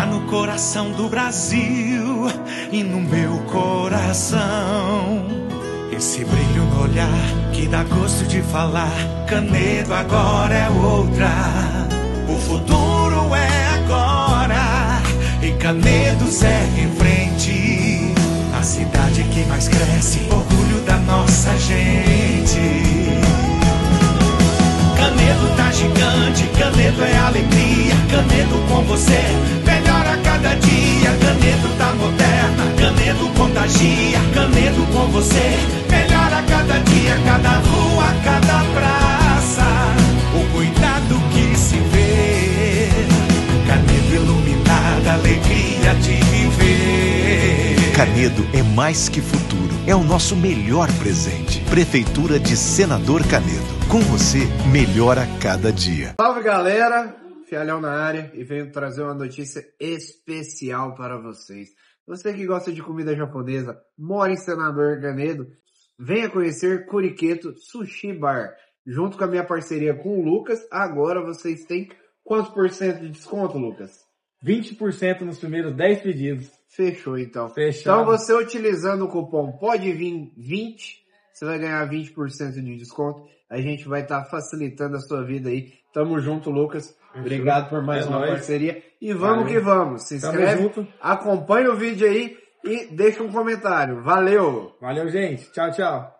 Tá no coração do Brasil e no meu coração. Esse brilho no olhar que dá gosto de falar. Canedo agora é outra. O futuro é agora e Canedo segue em frente. A cidade que mais cresce, orgulho da nossa gente. Canedo tá gigante, Canedo é alegria. Canedo com você, melhora a cada dia. Canedo tá moderna, Canedo contagia. Canedo com você, melhora a cada dia. Cada rua, cada praça, o cuidado que se vê. Canedo iluminada, alegria de viver. Canedo é mais que futuro, é o nosso melhor presente. Prefeitura de Senador Canedo. Com você, melhora a cada dia. Salve galera, Fialhão na área e venho trazer uma notícia especial para vocês. Você que gosta de comida japonesa, mora em Senador Canedo, venha conhecer Curiqueto Sushi Bar. Junto com a minha parceria com o Lucas, agora vocês têm quantos por cento de desconto, Lucas? 20% nos primeiros 10 pedidos. Fechou então. Fechado. Então você utilizando o cupom PODEVIR20, você vai ganhar 20% de desconto. A gente vai estar facilitando a sua vida aí. Tamo junto, Lucas. Obrigado por mais uma parceria. E vamos que vamos. Se inscreve, acompanha o vídeo aí e deixa um comentário. Valeu! Valeu, gente. Tchau, tchau.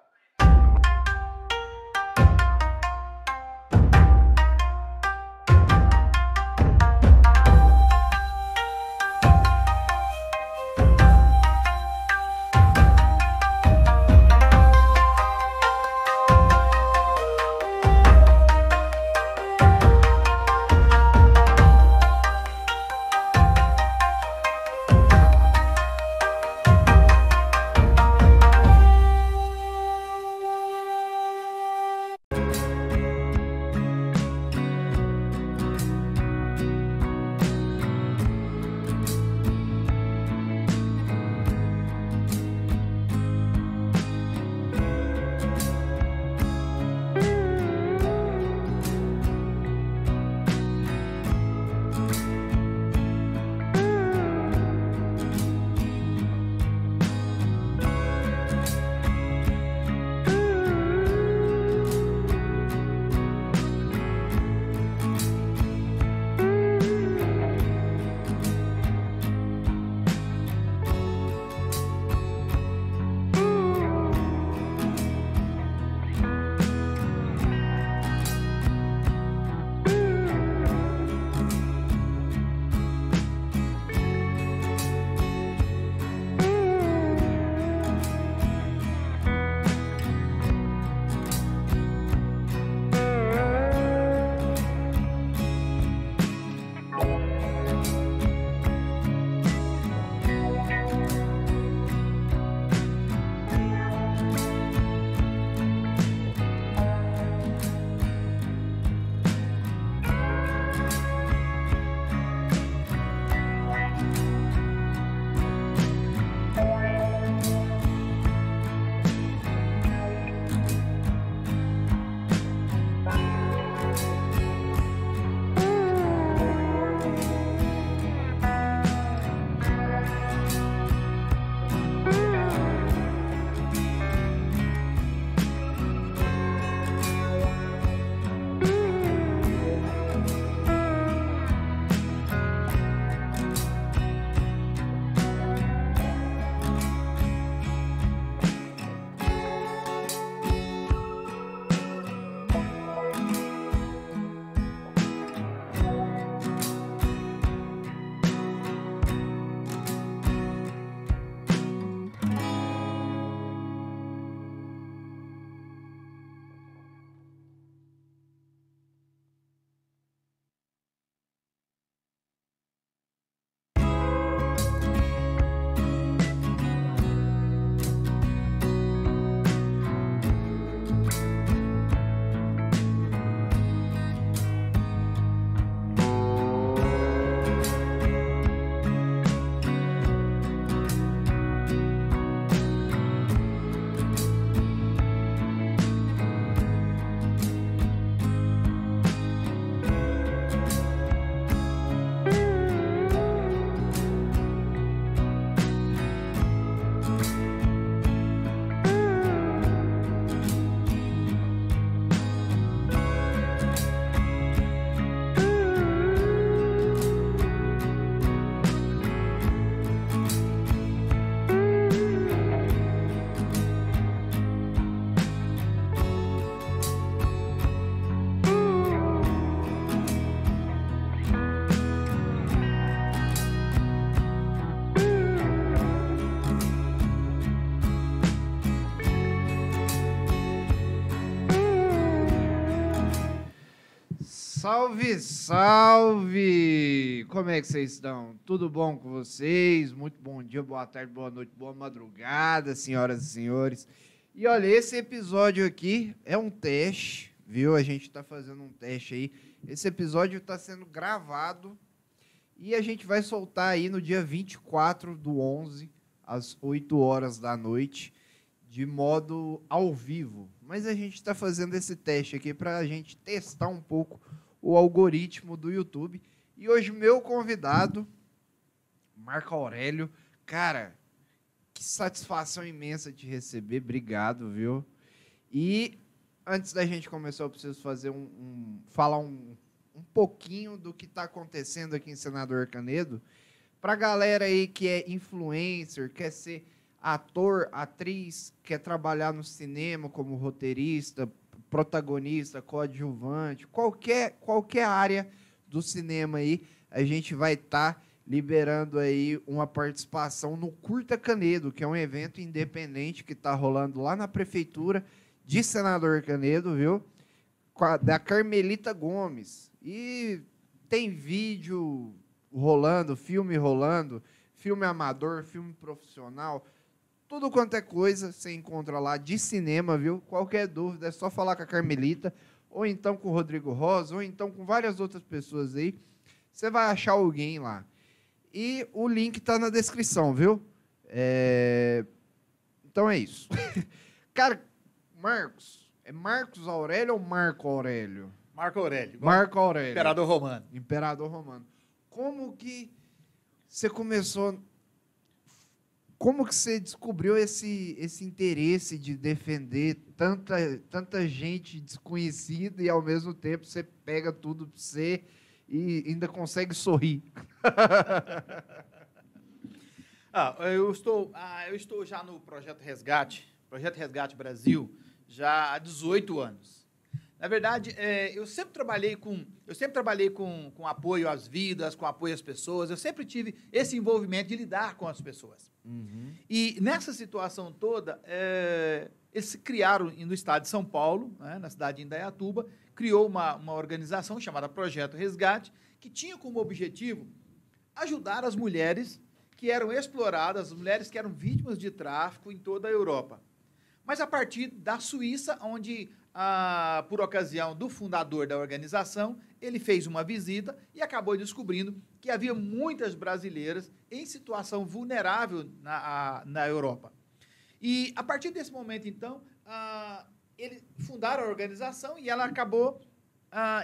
Salve, salve! Como é que vocês estão? Tudo bom com vocês? Muito bom dia, boa tarde, boa noite, boa madrugada, senhoras e senhores. E olha, esse episódio aqui é um teste, viu? A gente está fazendo um teste aí. Esse episódio está sendo gravado e a gente vai soltar aí no dia 24/11, às 8 horas da noite, de modo ao vivo. Mas a gente está fazendo esse teste aqui para a gente testar um pouco o algoritmo do YouTube. E hoje meu convidado, Marco Aurélio, cara, que satisfação imensa te receber, obrigado, viu? E antes da gente começar, eu preciso fazer falar um pouquinho do que está acontecendo aqui em Senador Canedo, para a galera aí que é influencer, quer ser ator, atriz, quer trabalhar no cinema como roteirista, protagonista, coadjuvante, qualquer área do cinema aí, a gente vai estar liberando aí uma participação no Curta Canedo, que é um evento independente que está rolando lá na Prefeitura de Senador Canedo, viu? Da Carmelita Gomes. E tem vídeo rolando, filme amador, filme profissional, tudo quanto é coisa você encontra lá de cinema, viu? Qualquer dúvida é só falar com a Carmelita, ou então com o Rodrigo Rosa, ou então com várias outras pessoas aí. Você vai achar alguém lá. E o link está na descrição, viu? Então é isso. Cara, Marcos, é Marcos Aurélio ou Marco Aurélio? Marco Aurélio. Marco Aurélio. Imperador Romano. Imperador Romano. Como que você começou... Como que você descobriu esse interesse de defender tanta gente desconhecida e, ao mesmo tempo, você pega tudo para você e ainda consegue sorrir? Eu estou já no Projeto Resgate Brasil, já há 18 anos. Na verdade, eu sempre trabalhei com apoio às vidas, com apoio às pessoas. Eu sempre tive esse envolvimento de lidar com as pessoas. Uhum. E nessa situação toda, eles criaram no estado de São Paulo, né, na cidade de Indaiatuba, criou uma organização chamada Projeto Resgate, que tinha como objetivo ajudar as mulheres que eram exploradas, as mulheres que eram vítimas de tráfico em toda a Europa. Mas a partir da Suíça, onde, por ocasião do fundador da organização, ele fez uma visita e acabou descobrindo que havia muitas brasileiras em situação vulnerável na Europa. E, a partir desse momento, então, eles fundaram a organização e ela acabou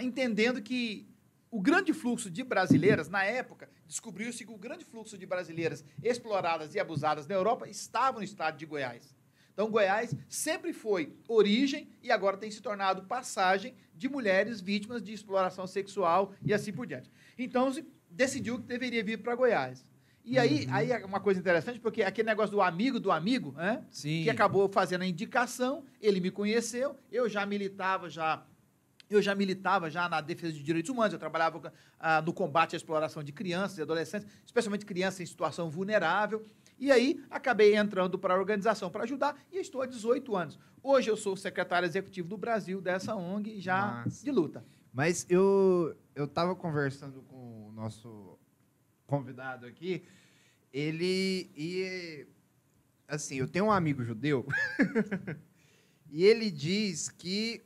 entendendo que o grande fluxo de brasileiras, na época, descobriu-se que o grande fluxo de brasileiras exploradas e abusadas na Europa estava no estado de Goiás. Então, Goiás sempre foi origem e agora tem se tornado passagem de mulheres vítimas de exploração sexual e assim por diante. Então, se decidiu que deveria vir para Goiás. E aí é uma coisa interessante, porque aquele negócio do amigo, né? Sim. Que acabou fazendo a indicação, ele me conheceu, eu já militava na defesa de direitos humanos, eu trabalhava no combate à exploração de crianças e adolescentes, especialmente crianças em situação vulnerável. E aí, acabei entrando para a organização para ajudar e estou há 18 anos. Hoje eu sou secretário executivo do Brasil dessa ONG, já de luta. Mas eu estava conversando com o nosso convidado aqui, assim, eu tenho um amigo judeu, e ele diz que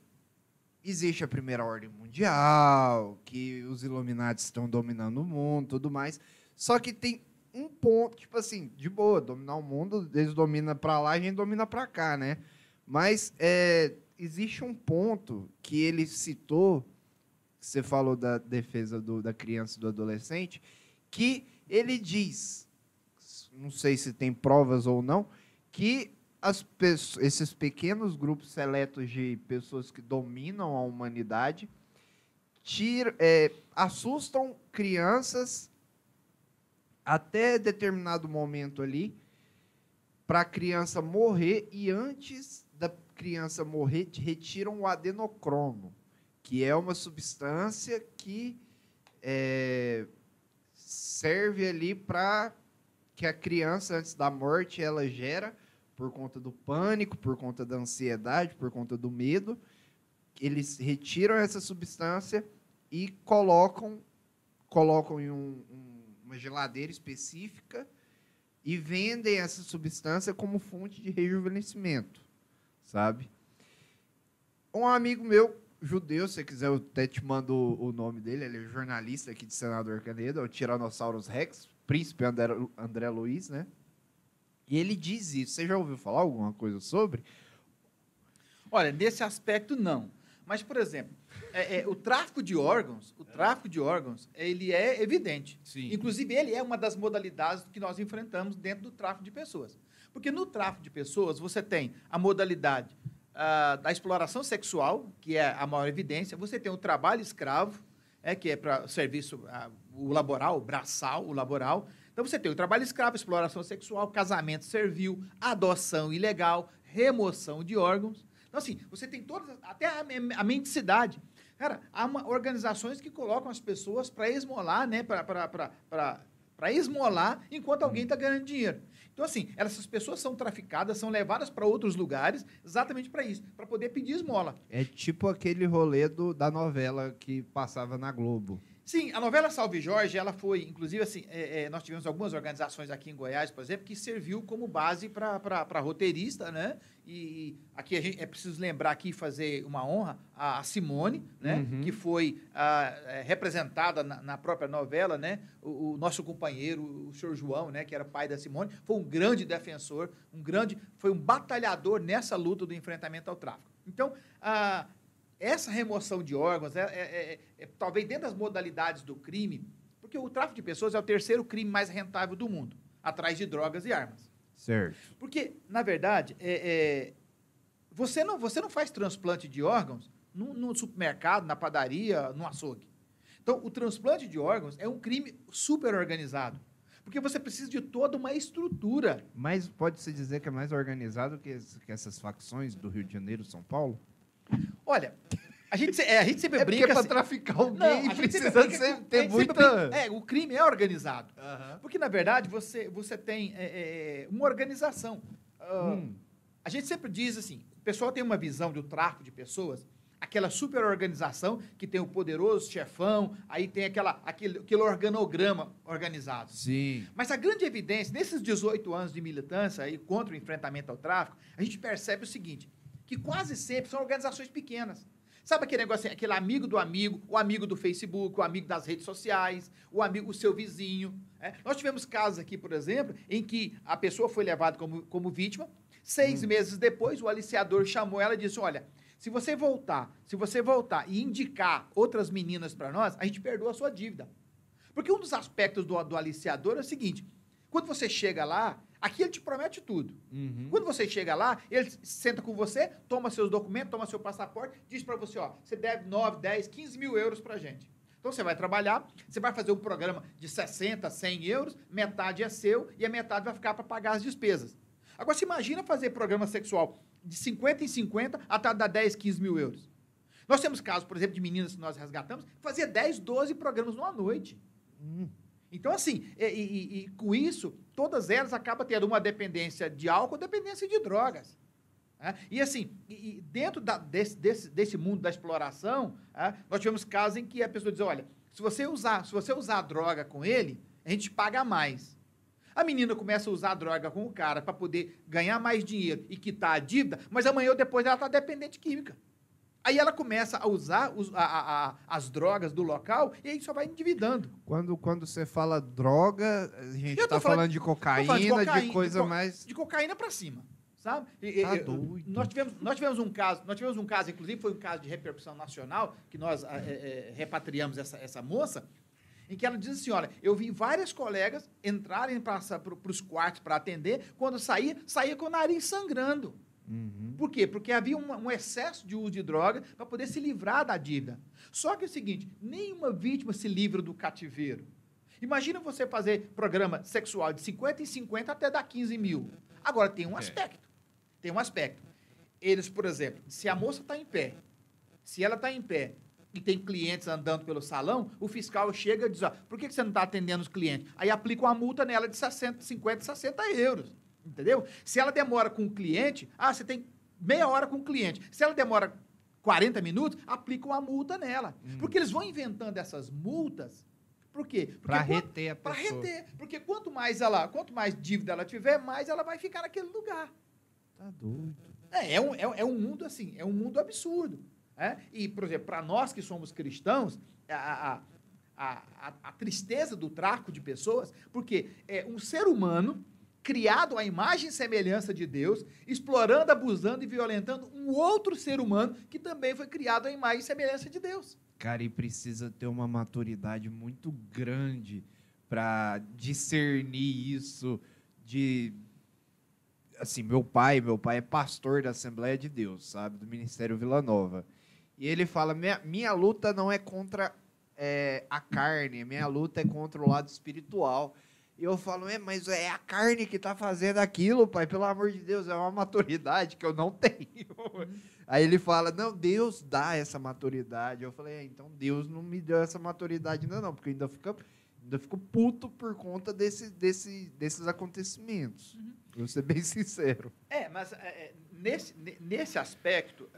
existe a Primeira Ordem Mundial, que os Illuminati estão dominando o mundo, tudo mais, só que tem um ponto, tipo assim, de boa, dominar o mundo, eles dominam para lá, a gente domina para cá, né? Mas existe um ponto que ele citou, você falou da defesa da criança e do adolescente, que ele diz, não sei se tem provas ou não, que esses pequenos grupos seletos de pessoas que dominam a humanidade assustam crianças até determinado momento ali, para a criança morrer, e antes da criança morrer, retiram o adenocromo, que é uma substância que serve ali para que a criança, antes da morte, ela gera, por conta do pânico, por conta da ansiedade, por conta do medo. Eles retiram essa substância e colocam em uma geladeira específica e vendem essa substância como fonte de rejuvenescimento, sabe? Um amigo meu, judeu, se você quiser, eu até te mando o nome dele, ele é jornalista aqui de Senador Canedo, é o Tyrannosaurus Rex, príncipe André Luiz, né? E ele diz isso. Você já ouviu falar alguma coisa sobre? Olha, nesse aspecto, não. Mas, por exemplo, o tráfico de órgãos, ele é evidente. Sim. Inclusive, ele é uma das modalidades que nós enfrentamos dentro do tráfico de pessoas. Porque no tráfico de pessoas, você tem a modalidade da exploração sexual, que é a maior evidência. Você tem o trabalho escravo, que é para o serviço, o laboral, o braçal, o laboral. Então, você tem o trabalho escravo, exploração sexual, casamento servil, adoção ilegal, remoção de órgãos. Então, assim, você tem todas, até a mendicidade. Cara, há organizações que colocam as pessoas para esmolar, né? Para esmolar enquanto alguém está ganhando dinheiro. Então, assim, essas pessoas são traficadas, são levadas para outros lugares exatamente para isso, para poder pedir esmola. É tipo aquele rolê da novela que passava na Globo. Sim, a novela Salve Jorge, ela foi, inclusive, assim, nós tivemos algumas organizações aqui em Goiás, por exemplo, que serviu como base para roteirista, né? E aqui é preciso lembrar aqui, fazer uma honra a Simone, né? Que foi representada na própria novela, né? O nosso companheiro, o senhor João, né? Que era pai da Simone, foi um grande defensor, foi um batalhador nessa luta do enfrentamento ao tráfico. Então, essa remoção de órgãos talvez dentro das modalidades do crime, porque o tráfico de pessoas é o terceiro crime mais rentável do mundo, atrás de drogas e armas. Certo. Porque, na verdade, você não faz transplante de órgãos no supermercado, na padaria, no açougue. Então, o transplante de órgãos é um crime super organizado, porque você precisa de toda uma estrutura. Mas pode-se dizer que é mais organizado que essas facções do Rio de Janeiro, São Paulo? Olha, a gente sempre brinca... Porque para traficar alguém precisa ter muita... O crime é organizado. Porque, na verdade, você tem uma organização. A gente sempre diz assim, o pessoal tem uma visão do tráfico de pessoas, aquela superorganização que tem o poderoso chefão, aí tem aquele organograma organizado. Sim. Mas a grande evidência, nesses 18 anos de militância aí, contra o enfrentamento ao tráfico, a gente percebe o seguinte, que quase sempre são organizações pequenas. Sabe aquele negócio, aquele amigo do amigo, o amigo do Facebook, o amigo das redes sociais, o seu vizinho. Nós tivemos casos aqui, por exemplo, em que a pessoa foi levada como vítima, 6 meses depois o aliciador chamou ela e disse, olha, se você voltar e indicar outras meninas para nós, a gente perdoa a sua dívida. Porque um dos aspectos do aliciador é o seguinte, quando você chega lá, aqui ele te promete tudo. Quando você chega lá, ele senta com você, toma seus documentos, toma seu passaporte, diz para você, você deve 9, 10, 15 mil euros para a gente. Então, você vai trabalhar, você vai fazer um programa de 60, 100 euros, metade é seu e a metade vai ficar para pagar as despesas. Agora, você imagina fazer programa sexual de 50 em 50 até dar 10, 15 mil euros. Nós temos casos, por exemplo, de meninas que nós resgatamos, que fazia 10, 12 programas numa noite. Então, assim, e com isso, todas elas acabam tendo uma dependência de álcool, dependência de drogas. E assim, dentro desse mundo da exploração, nós tivemos casos em que a pessoa diz, olha, se você usar droga com ele, a gente paga mais. A menina começa a usar droga com o cara para poder ganhar mais dinheiro e quitar a dívida, mas amanhã ou depois ela está dependente química. Aí ela começa a usar as drogas do local e aí só vai endividando. Quando você fala droga, a gente está falando de cocaína, de coisa mais... De cocaína para cima, sabe? Tá doido. Nós tivemos um caso, inclusive foi um caso de repercussão nacional, que nós repatriamos essa moça, em que ela diz assim, olha, eu vi várias colegas entrarem para os quartos para atender, quando saía com o nariz sangrando. Por quê? Porque havia um excesso de uso de droga para poder se livrar da dívida. Só que é o seguinte, nenhuma vítima se livra do cativeiro. Imagina você fazer programa sexual de 50 em 50 até dar 15 mil. Agora, tem um aspecto. Eles, por exemplo, se a moça está em pé, e tem clientes andando pelo salão, o fiscal chega e diz, por que você não está atendendo os clientes? Aí aplica uma multa nela de 50, 60 euros. Entendeu? Se ela demora com o cliente, você tem meia hora com o cliente. Se ela demora 40 minutos, aplicam uma multa nela. Porque eles vão inventando essas multas. Por quê? Para reter a pessoa. Para reter. Porque quanto mais dívida ela tiver, mais ela vai ficar naquele lugar. Tá doido. É um mundo assim, é um mundo absurdo. E, por exemplo, para nós que somos cristãos, a tristeza do tráfico de pessoas, porque é um ser humano criado à imagem e semelhança de Deus, explorando, abusando e violentando um outro ser humano que também foi criado à imagem e semelhança de Deus. Cara, e precisa ter uma maturidade muito grande para discernir isso de... Assim, meu pai é pastor da Assembleia de Deus, sabe? Do Ministério Vila Nova. E ele fala, minha luta não é contra a carne, minha luta é contra o lado espiritual. E eu falo, mas é a carne que está fazendo aquilo, pai, pelo amor de Deus, é uma maturidade que eu não tenho. Aí ele fala, não, Deus dá essa maturidade. Eu falei, então Deus não me deu essa maturidade ainda não, porque eu ainda fico puto por conta desses acontecimentos. Vou ser bem sincero. Mas nesse aspecto,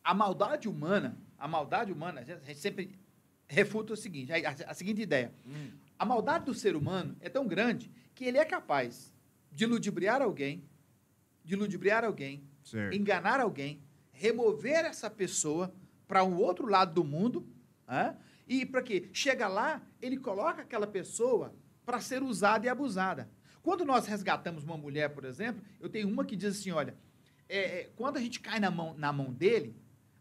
a maldade humana, a gente sempre refuta o seguinte, a seguinte ideia. A maldade do ser humano é tão grande que ele é capaz de ludibriar alguém, Certo. enganar alguém, remover essa pessoa para um outro lado do mundo, e para quê? Chega lá, ele coloca aquela pessoa para ser usada e abusada. Quando nós resgatamos uma mulher, por exemplo, eu tenho uma que diz assim, olha, quando a gente cai na mão dele,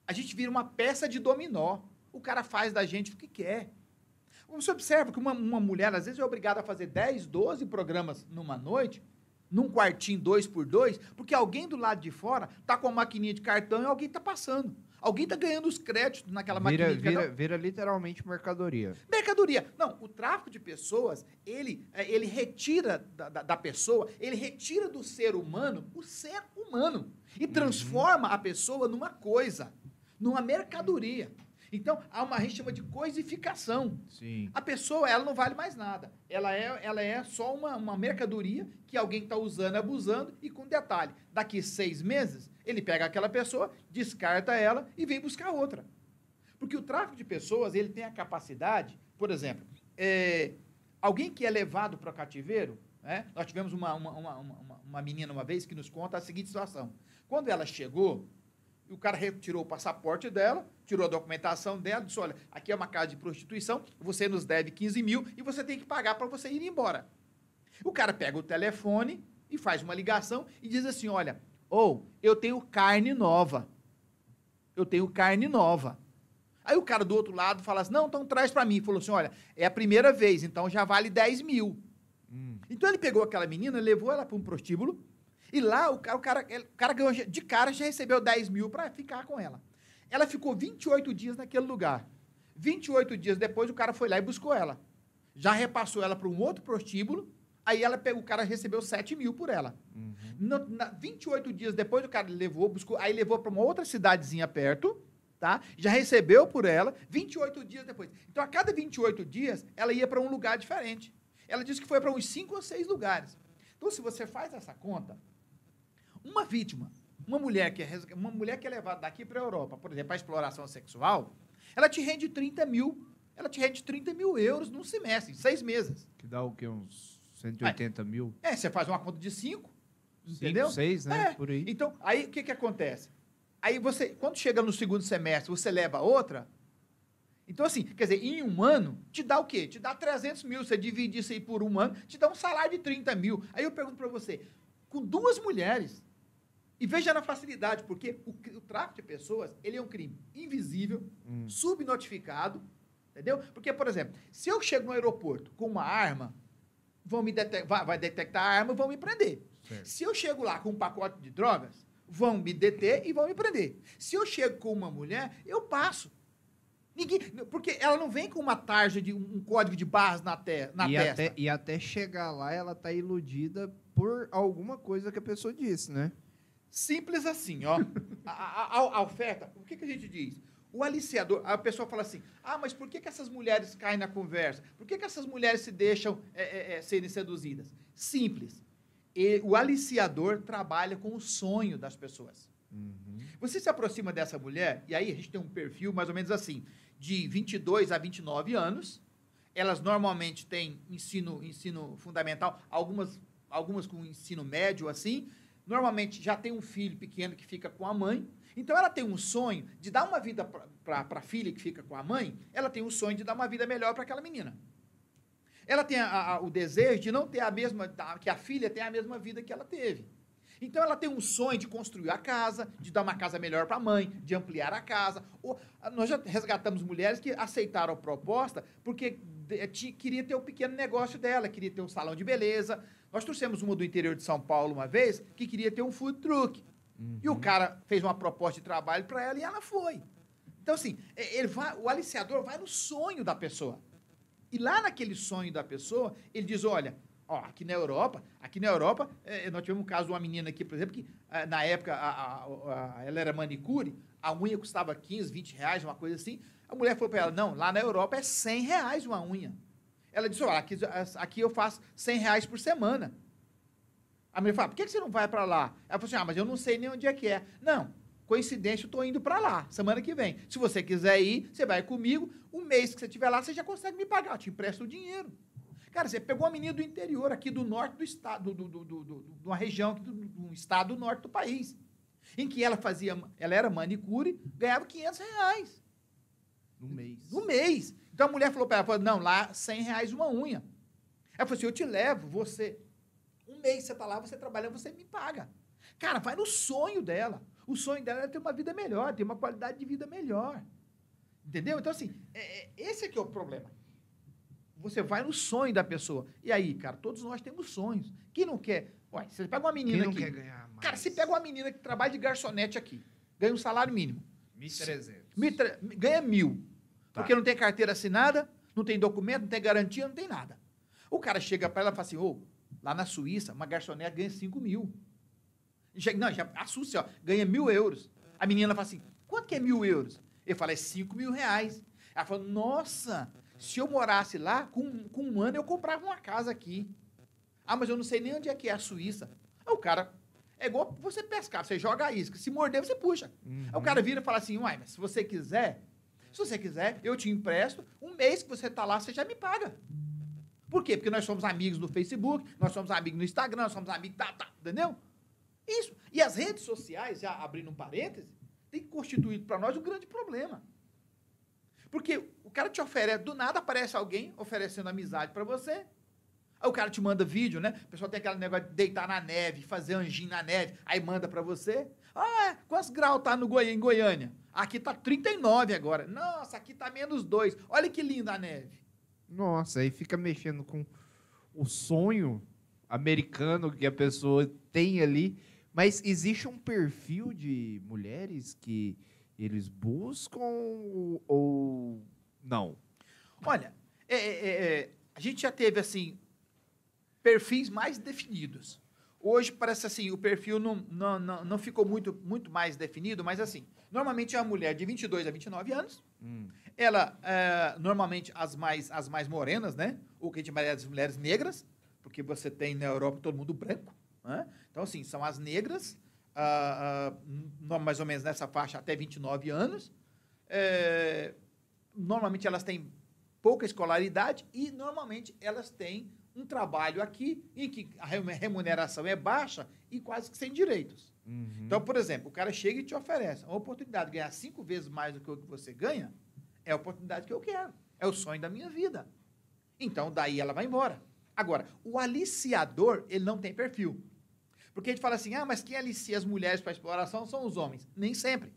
a gente vira uma peça de dominó. O cara faz da gente o que quer. Você observa que uma mulher, às vezes, é obrigada a fazer 10, 12 programas numa noite, num quartinho 2x2, porque alguém do lado de fora está com a maquininha de cartão e alguém está passando. Alguém está ganhando os créditos naquela maquininha de cartão. Vira literalmente mercadoria. Mercadoria. Não, o tráfico de pessoas, ele retira da pessoa, ele retira do ser humano o ser humano e transforma a pessoa numa coisa, numa mercadoria. Então, a gente chama de coisificação. Sim. A pessoa, ela não vale mais nada. Ela é só uma mercadoria que alguém está usando, abusando, e com detalhe, daqui 6 meses, ele pega aquela pessoa, descarta ela e vem buscar outra. Porque o tráfico de pessoas, ele tem a capacidade, por exemplo, alguém que é levado para o cativeiro, nós tivemos uma menina uma vez que nos conta a seguinte situação. Quando ela chegou, o cara retirou o passaporte dela, tirou a documentação dela, disse, olha, aqui é uma casa de prostituição, você nos deve 15 mil e você tem que pagar para você ir embora. O cara pega o telefone e faz uma ligação e diz assim, olha, eu tenho carne nova. Aí o cara do outro lado fala assim, não, então traz para mim. Falou assim, olha, é a primeira vez, então já vale 10 mil. Então ele pegou aquela menina, levou ela para um prostíbulo, e lá o cara ganhou, de cara já recebeu 10 mil para ficar com ela. Ela ficou 28 dias naquele lugar. 28 dias depois o cara foi lá e buscou ela. Já repassou ela para um outro prostíbulo, aí o cara recebeu 7 mil por ela. 28 dias depois o cara buscou, aí levou para uma outra cidadezinha perto, tá? Já recebeu por ela, 28 dias depois. Então a cada 28 dias ela ia para um lugar diferente. Ela disse que foi para uns 5 ou 6 lugares. Então se você faz essa conta, uma vítima, uma mulher que é levada daqui para a Europa, por exemplo, para exploração sexual, ela te rende 30 mil euros num semestre, em 6 meses. Que dá o quê? Uns 180 mil? Você faz uma conta de 5, entendeu? 6, né? Por aí. Então, aí o que acontece? Aí você, quando chega no segundo semestre, você leva outra. Então, assim, quer dizer, em um ano, te dá o quê? Te dá 300 mil, você divide isso aí por um ano, te dá um salário de 30 mil. Aí eu pergunto para você, com 2 mulheres, e veja na facilidade, porque o tráfico de pessoas, ele é um crime invisível, subnotificado, entendeu? Porque, por exemplo, se eu chego no aeroporto com uma arma, vai detectar a arma e vão me prender. Certo. Se eu chego lá com um pacote de drogas, vão me deter e vão me prender. Se eu chego com uma mulher, eu passo. Porque ela não vem com uma tarja de um código de barras na testa. E até chegar lá, ela tá iludida por alguma coisa que a pessoa disse, né? Simples assim, ó. A oferta, o que a gente diz? O aliciador, a pessoa fala assim, mas por que essas mulheres caem na conversa? Por que essas mulheres se deixam serem seduzidas? Simples. O aliciador trabalha com o sonho das pessoas. Você se aproxima dessa mulher, e aí a gente tem um perfil mais ou menos assim, de 22 a 29 anos. Elas normalmente têm ensino fundamental, algumas com ensino médio, assim. Normalmente já tem um filho pequeno que fica com a mãe. Então, ela tem um sonho de dar uma vida para a filha que fica com a mãe, ela tem um sonho de dar uma vida melhor para aquela menina. Ela tem o desejo de não ter que a filha tenha a mesma vida que ela teve. Então, ela tem um sonho de construir a casa, de dar uma casa melhor para a mãe, de ampliar a casa. Nós já resgatamos mulheres que aceitaram a proposta porque queria ter o pequeno negócio dela, queria ter um salão de beleza. Nós trouxemos uma do interior de São Paulo uma vez que queria ter um food truck. E o cara fez uma proposta de trabalho para ela e ela foi. Então, assim, o aliciador vai no sonho da pessoa. E lá naquele sonho da pessoa, ele diz, olha, aqui na Europa, nós tivemos um caso de uma menina aqui, por exemplo, que na época ela era manicure, a unha custava 15, 20 reais, uma coisa assim. A mulher falou para ela, não, lá na Europa é 100 reais uma unha. Ela disse, olha, aqui eu faço 100 reais por semana. A mulher fala, por que você não vai para lá? Ela falou assim, mas eu não sei nem onde é que é. Não, coincidência, eu estou indo para lá, semana que vem. Se você quiser ir, você vai comigo, um mês que você estiver lá, você já consegue me pagar, eu te empresto o dinheiro. Cara, você pegou uma menina do interior, aqui do norte do estado, de uma região, do estado do norte do país, em que ela era manicure, ganhava 500 reais. No mês. Então a mulher falou para ela, não, lá 100 reais uma unha. Ela falou assim, eu te levo, um mês você está lá, você trabalhando, você me paga. Cara, vai no sonho dela. O sonho dela é ter uma vida melhor, ter uma qualidade de vida melhor. Entendeu? Então, assim, esse aqui é o problema. Você vai no sonho da pessoa. E aí, cara, todos nós temos sonhos. Quem não quer? Ué, você pega uma menina Quem não aqui. quer ganhar mais? Cara, você pega uma menina que trabalha de garçonete aqui, ganha um salário mínimo. 1.300. Ganha 1.000. Tá. Porque não tem carteira assinada, não tem documento, não tem garantia, não tem nada. O cara chega para ela e fala assim, lá na Suíça, uma garçonete ganha 5.000. Já assusta, ó, ganha 1.000 euros. A menina fala assim, quanto que é 1.000 euros? Ele fala, é 5.000 reais. Ela fala, nossa, se eu morasse lá, com um ano eu comprava uma casa aqui. Mas eu não sei nem onde é que é a Suíça. Aí o cara, é igual você pescar, você joga a isca, se morder você puxa. Aí o cara vira e fala assim, mas se você quiser, eu te empresto, um mês que você está lá, você já me paga. Por quê? Porque nós somos amigos no Facebook, nós somos amigos no Instagram, nós somos amigos, entendeu? Isso. E as redes sociais, já abrindo um parêntese, tem constituído para nós um grande problema. Porque o cara te oferece, do nada aparece alguém oferecendo amizade para você. Aí o cara te manda vídeo, né? O pessoal tem aquele negócio de deitar na neve, fazer anjinho na neve, aí manda para você. Quantos graus tá em Goiânia? Aqui tá 39 agora. Nossa, aqui tá -2. Olha que linda a neve. Nossa, aí fica mexendo com o sonho americano que a pessoa tem ali. Mas existe um perfil de mulheres que eles buscam ou não? Olha, a gente já teve, assim, perfis mais definidos. Hoje, parece assim, o perfil não ficou muito mais definido, mas assim, normalmente é uma mulher de 22 a 29 anos, ela, normalmente as mais morenas, né? Ou que a gente chama de mulheres negras, porque você tem na Europa todo mundo branco, né? Então, assim, são as negras, mais ou menos nessa faixa até 29 anos, normalmente elas têm pouca escolaridade e normalmente elas têm um trabalho aqui em que a remuneração é baixa e quase que sem direitos. Então, por exemplo, o cara chega e te oferece uma oportunidade de ganhar 5 vezes mais do que o que você ganha, é a oportunidade que eu quero, é o sonho da minha vida. Então, daí ela vai embora. Agora, o aliciador, ele não tem perfil. Porque a gente fala assim, mas quem alicia as mulheres para exploração são os homens. Nem sempre.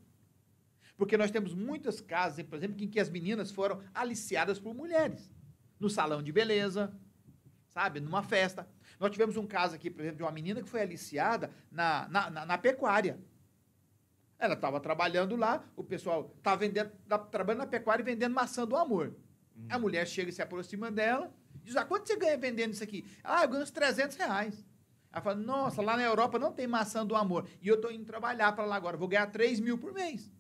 Porque nós temos muitos casos, por exemplo, em que as meninas foram aliciadas por mulheres. No salão de beleza, sabe? Numa festa. Nós tivemos um caso aqui, por exemplo, de uma menina que foi aliciada na pecuária. Ela estava trabalhando lá, o pessoal estava trabalhando na pecuária e vendendo maçã do amor. A mulher chega e se aproxima dela, diz, quanto você ganha vendendo isso aqui? Eu ganho uns 300 reais. Ela fala, nossa, lá na Europa não tem maçã do amor. E eu estou indo trabalhar para lá agora, vou ganhar 3.000 por mês.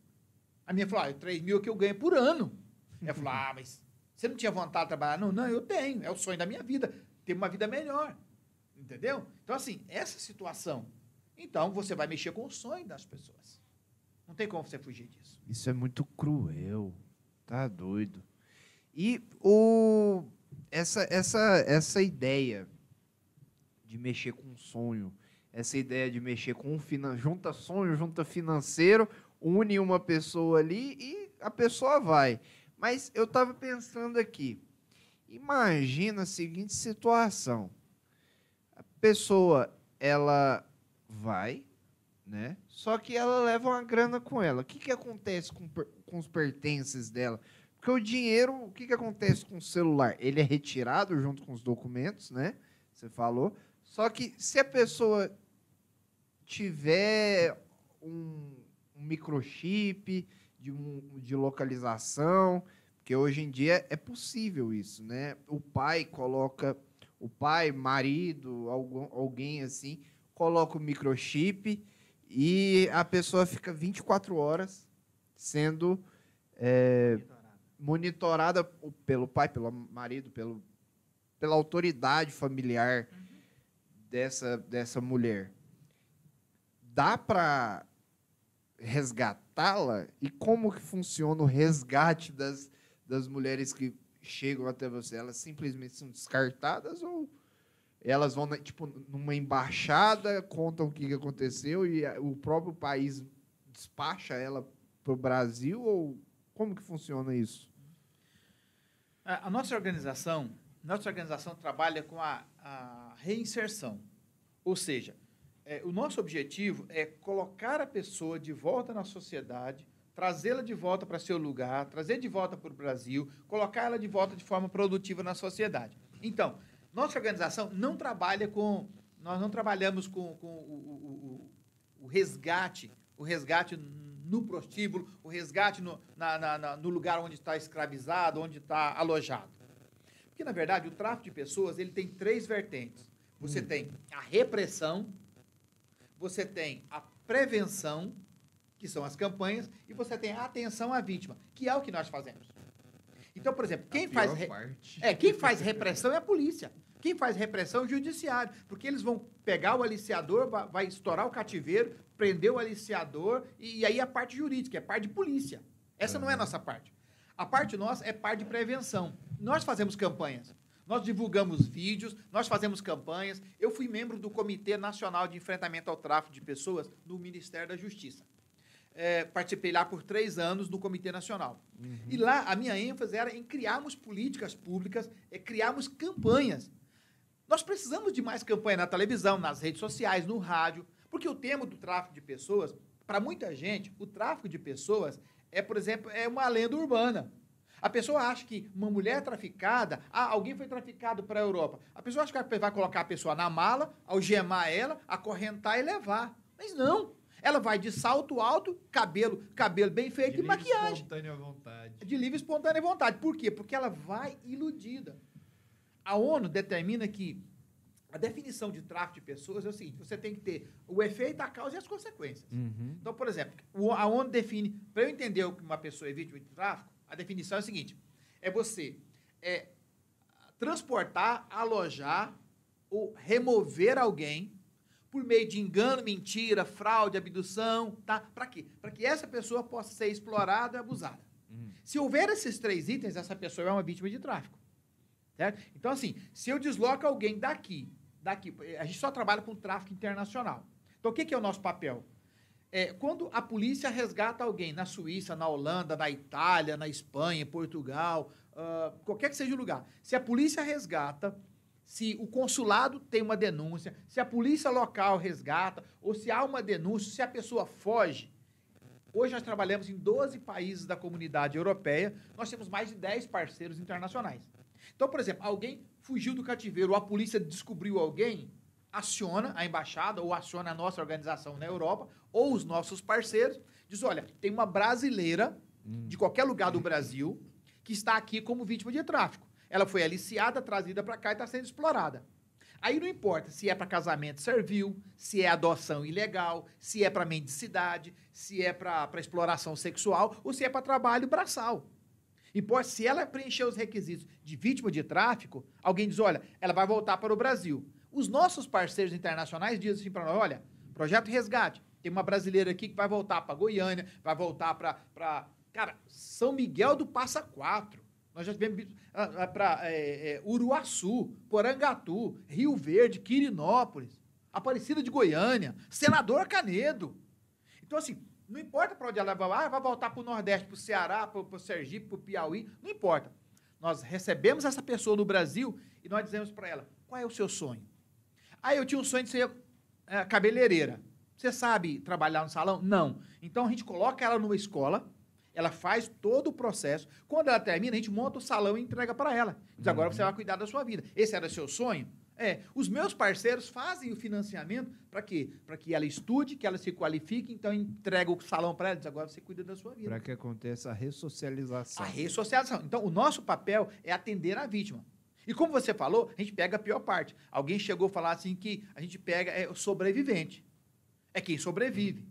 A minha falou, 3.000 é que eu ganho por ano. Ela falou, mas você não tinha vontade de trabalhar? Não, eu tenho, é o sonho da minha vida, ter uma vida melhor. Entendeu? Então, assim, essa situação. Então, você vai mexer com o sonho das pessoas. Não tem como você fugir disso. Isso é muito cruel. Tá doido. E essa ideia de mexer com sonho, essa ideia de mexer com junta sonho, junta financeiro, une uma pessoa ali e a pessoa vai. Mas eu estava pensando aqui, imagina a seguinte situação. A pessoa, ela vai, né? Só que ela leva uma grana com ela. O que acontece com os pertences dela? Porque o dinheiro, o que acontece com o celular? Ele é retirado junto com os documentos, né? Você falou. Só que se a pessoa tiver um microchip de localização, porque hoje em dia é possível isso, né? O pai, marido, alguém assim, coloca o microchip e a pessoa fica 24 horas sendo monitorada pelo pai, pelo marido, pela autoridade familiar dessa mulher. Dá para resgatá-la? E como que funciona o resgate das mulheres que chegam até você? Elas simplesmente são descartadas ou elas vão numa embaixada, contam o que aconteceu e o próprio país despacha ela para o Brasil? Ou como que funciona isso? A nossa organização trabalha com a reinserção. Ou seja, o nosso objetivo é colocar a pessoa de volta na sociedade, trazê-la de volta para seu lugar, trazer de volta para o Brasil, colocar ela de volta de forma produtiva na sociedade. Então, nossa organização não trabalha com... Nós não trabalhamos com o resgate no prostíbulo, o resgate no lugar onde está escravizado, onde está alojado. Porque, na verdade, o tráfico de pessoas ele tem 3 vertentes. Você tem a repressão, você tem a prevenção, que são as campanhas, e você tem a atenção à vítima, que é o que nós fazemos. Então, por exemplo, quem faz repressão é a polícia. Quem faz repressão é o judiciário, porque eles vão pegar o aliciador, vai estourar o cativeiro, prender o aliciador, e aí a parte jurídica, é a parte de polícia. Essa não é a nossa parte. A parte nossa é parte de prevenção. Nós fazemos campanhas. Nós divulgamos vídeos, nós fazemos campanhas. Eu fui membro do Comitê Nacional de Enfrentamento ao Tráfico de Pessoas no Ministério da Justiça. Participei lá por 3 anos no Comitê Nacional. E lá a minha ênfase era em criarmos políticas públicas, criarmos campanhas. Nós precisamos de mais campanha na televisão, nas redes sociais, no rádio, porque o tema do tráfico de pessoas, para muita gente, o tráfico de pessoas por exemplo, uma lenda urbana. A pessoa acha que uma mulher traficada, alguém foi traficado para a Europa. A pessoa acha que vai colocar a pessoa na mala, algemar ela, acorrentar e levar. Mas não. Ela vai de salto alto, cabelo bem feito e maquiagem. De livre e espontânea vontade. De livre e espontânea vontade. Por quê? Porque ela vai iludida. A ONU determina que a definição de tráfico de pessoas é o seguinte: você tem que ter o efeito, a causa e as consequências. Então, por exemplo, a ONU define, para eu entender o que uma pessoa é vítima de tráfico, a definição é a seguinte: é você transportar, alojar ou remover alguém por meio de engano, mentira, fraude, abdução, tá? Para quê? Para que essa pessoa possa ser explorada e abusada. Se houver esses 3 itens, essa pessoa é uma vítima de tráfico. Certo? Então, assim, se eu desloco alguém daqui, a gente só trabalha com tráfico internacional. Então, o que é o nosso papel? Quando a polícia resgata alguém na Suíça, na Holanda, na Itália, na Espanha, Portugal, qualquer que seja o lugar, se a polícia resgata, se o consulado tem uma denúncia, se a polícia local resgata, ou se há uma denúncia, se a pessoa foge. Hoje nós trabalhamos em 12 países da comunidade europeia, nós temos mais de 10 parceiros internacionais. Então, por exemplo, alguém fugiu do cativeiro, ou a polícia descobriu alguém, aciona a embaixada, ou aciona a nossa organização na Europa, ou os nossos parceiros, diz: olha, tem uma brasileira, de qualquer lugar do Brasil, que está aqui como vítima de tráfico. Ela foi aliciada, trazida para cá e está sendo explorada. Aí não importa se é para casamento servil, se é adoção ilegal, se é para mendicidade, se é para exploração sexual ou se é para trabalho braçal. Importa, se ela preencher os requisitos de vítima de tráfico, alguém diz: olha, ela vai voltar para o Brasil. Os nossos parceiros internacionais dizem assim para nós: olha, projeto Resgate, Tem uma brasileira aqui que vai voltar para Goiânia, vai voltar para cara, São Miguel do Passa Quatro. Nós já tivemos para Uruaçu, Porangatu, Rio Verde, Quirinópolis, Aparecida de Goiânia, Senador Canedo. Então, assim, não importa para onde ela vai voltar para o Nordeste, para o Ceará, para o Sergipe, para o Piauí, não importa. Nós recebemos essa pessoa no Brasil e nós dizemos para ela, qual é o seu sonho? Eu tinha um sonho de ser cabeleireira. Você sabe trabalhar no salão? Não. Então, a gente coloca ela numa escola, ela faz todo o processo. Quando ela termina, a gente monta o salão e entrega para ela. Diz, agora você vai cuidar da sua vida. Esse era seu sonho? Os meus parceiros fazem o financiamento para quê? Para que ela estude, que ela se qualifique, então entrega o salão para ela, diz, agora você cuida da sua vida. Para que aconteça a ressocialização. A ressocialização. Então, o nosso papel é atender a vítima. E como você falou, a gente pega a pior parte. Alguém chegou a falar assim que a gente pega o sobrevivente. É quem sobrevive.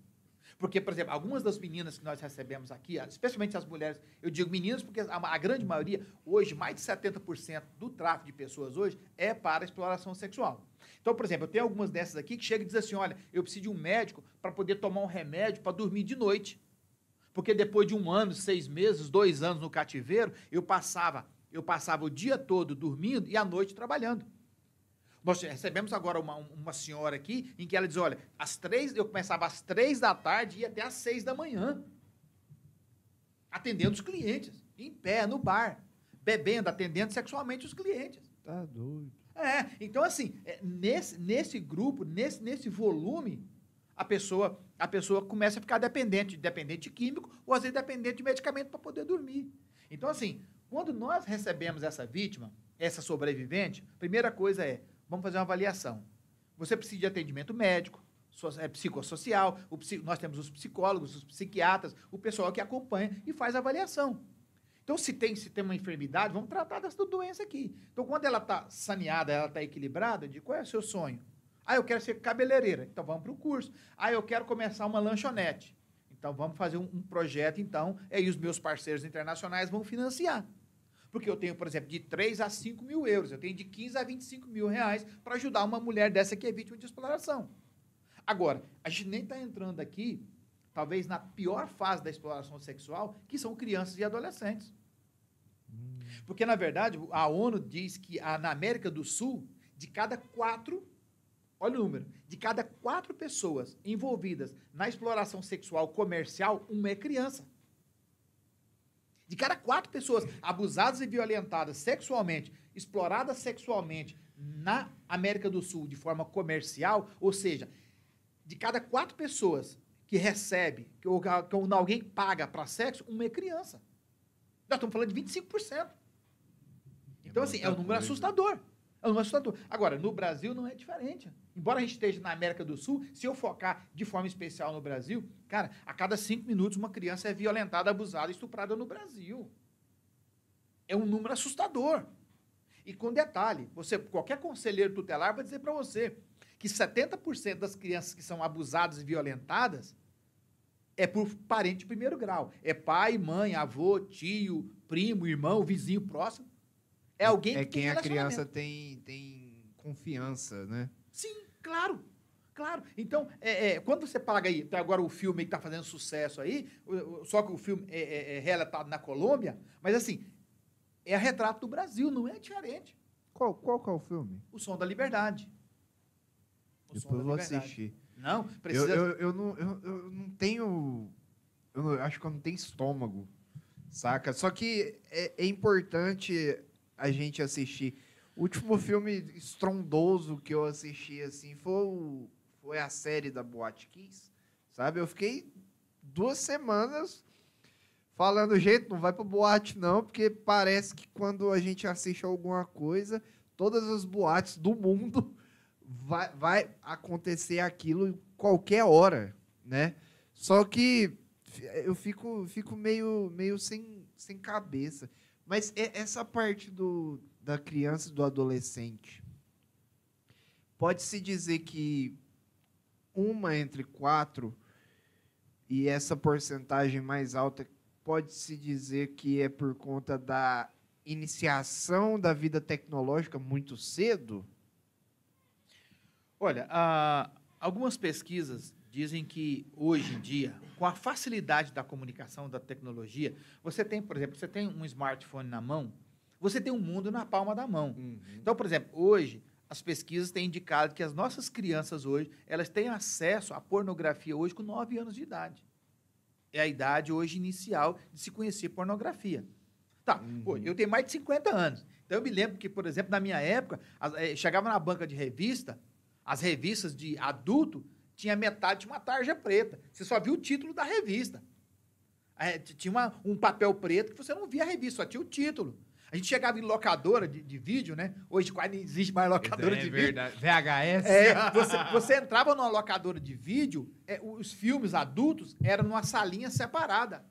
Porque, por exemplo, algumas das meninas que nós recebemos aqui, especialmente as mulheres, eu digo meninas porque a grande maioria, hoje, mais de 70% do tráfico de pessoas hoje é para exploração sexual. Então, por exemplo, eu tenho algumas dessas aqui que chegam e dizem assim, olha, eu preciso de um médico para poder tomar um remédio para dormir de noite. Porque depois de 1 ano, 6 meses, 2 anos no cativeiro, eu passava o dia todo dormindo e à noite trabalhando. Nós recebemos agora uma senhora aqui, em que ela diz, olha, eu começava às 3 da tarde e ia até às 6 da manhã, atendendo os clientes, em pé, no bar, bebendo, atendendo sexualmente os clientes. Tá doido. Então, assim, nesse grupo, nesse volume, a pessoa começa a ficar dependente químico, ou às vezes dependente de medicamento para poder dormir. Então, assim, quando nós recebemos essa vítima, essa sobrevivente, a primeira coisa vamos fazer uma avaliação. Você precisa de atendimento médico, psicossocial, nós temos os psicólogos, os psiquiatras, o pessoal que acompanha e faz a avaliação. Então, se tem uma enfermidade, vamos tratar dessa doença aqui. Então, quando ela está saneada, ela está equilibrada, de qual é o seu sonho? Eu quero ser cabeleireira, então vamos para o curso. Eu quero começar uma lanchonete. Então, vamos fazer um projeto, então, e os meus parceiros internacionais vão financiar. Porque eu tenho, por exemplo, de 3 a 5 mil euros, eu tenho de 15 a 25 mil reais para ajudar uma mulher dessa que é vítima de exploração. Agora, a gente nem está entrando aqui, talvez na pior fase da exploração sexual, que são crianças e adolescentes. Porque, na verdade, a ONU diz que na América do Sul, de cada 4, olha o número, de cada 4 pessoas envolvidas na exploração sexual comercial, uma é criança. De cada 4 pessoas abusadas e violentadas sexualmente, exploradas sexualmente na América do Sul de forma comercial, ou seja, de cada 4 pessoas que recebe, ou alguém paga para sexo, uma é criança. Nós estamos falando de 25%. Então, assim, é um número assustador. É um número assustador. Agora, no Brasil não é diferente. Embora a gente esteja na América do Sul, se eu focar de forma especial no Brasil, cara, a cada 5 minutos uma criança é violentada, abusada, estuprada no Brasil. É um número assustador. E com detalhe, qualquer conselheiro tutelar vai dizer para você que 70% das crianças que são abusadas e violentadas é por parente de primeiro grau. É pai, mãe, avô, tio, primo, irmão, vizinho próximo. É alguém que tem quem a criança tem confiança, né? Sim, claro. Então, quando você paga aí, até agora o filme que está fazendo sucesso aí, só que o filme é relatado na Colômbia, mas assim, é retrato do Brasil, não é diferente. Qual que é o filme? O Som da Liberdade. Depois eu vou assistir. Não, precisa... Eu não tenho... acho que eu não tenho estômago, saca? Só que é importante a gente assistir. O último filme estrondoso que eu assisti, assim, foi a série da Boate Kiss, sabe? Eu fiquei 2 semanas falando, gente, não vai pra boate não, porque parece que quando a gente assiste alguma coisa, todas as boates do mundo vai acontecer aquilo qualquer hora, né? Só que eu fico meio sem cabeça. Mas essa parte da criança e do adolescente, pode-se dizer que 1 entre 4, e essa porcentagem mais alta, pode-se dizer que é por conta da iniciação da vida tecnológica muito cedo? Olha, algumas pesquisas dizem que hoje em dia, com a facilidade da comunicação, da tecnologia, você tem, por exemplo, você tem um smartphone na mão, você tem um mundo na palma da mão. Então, por exemplo, hoje, as pesquisas têm indicado que as nossas crianças hoje, elas têm acesso à pornografia hoje com 9 anos de idade. É a idade hoje inicial de se conhecer pornografia. Tá, pô, eu tenho mais de 50 anos. Então, eu me lembro que, por exemplo, na minha época, chegava na banca de revista, as revistas de adulto tinha metade de uma tarja preta. Você só viu o título da revista. Tinha um papel preto que você não via a revista, só tinha o título. A gente chegava em locadora de vídeo, né? Hoje quase não existe mais locadora de verdade. vídeo. VHS. Você entrava numa locadora de vídeo, os filmes adultos eram numa salinha separada.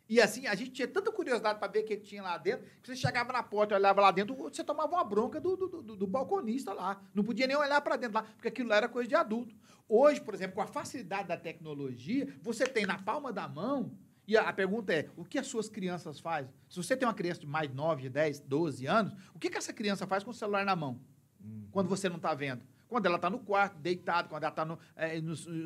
E assim, a gente tinha tanta curiosidade para ver o que tinha lá dentro, que você chegava na porta, olhava lá dentro, você tomava uma bronca do balconista lá. Não podia nem olhar para dentro lá, porque aquilo lá era coisa de adulto. Hoje, por exemplo, com a facilidade da tecnologia, você tem na palma da mão. E a pergunta é, o que as suas crianças fazem? Se você tem uma criança de mais de 9, 10, 12 anos, o que essa criança faz com o celular na mão? Quando você não está vendo? Quando ela está no quarto, deitada, quando ela está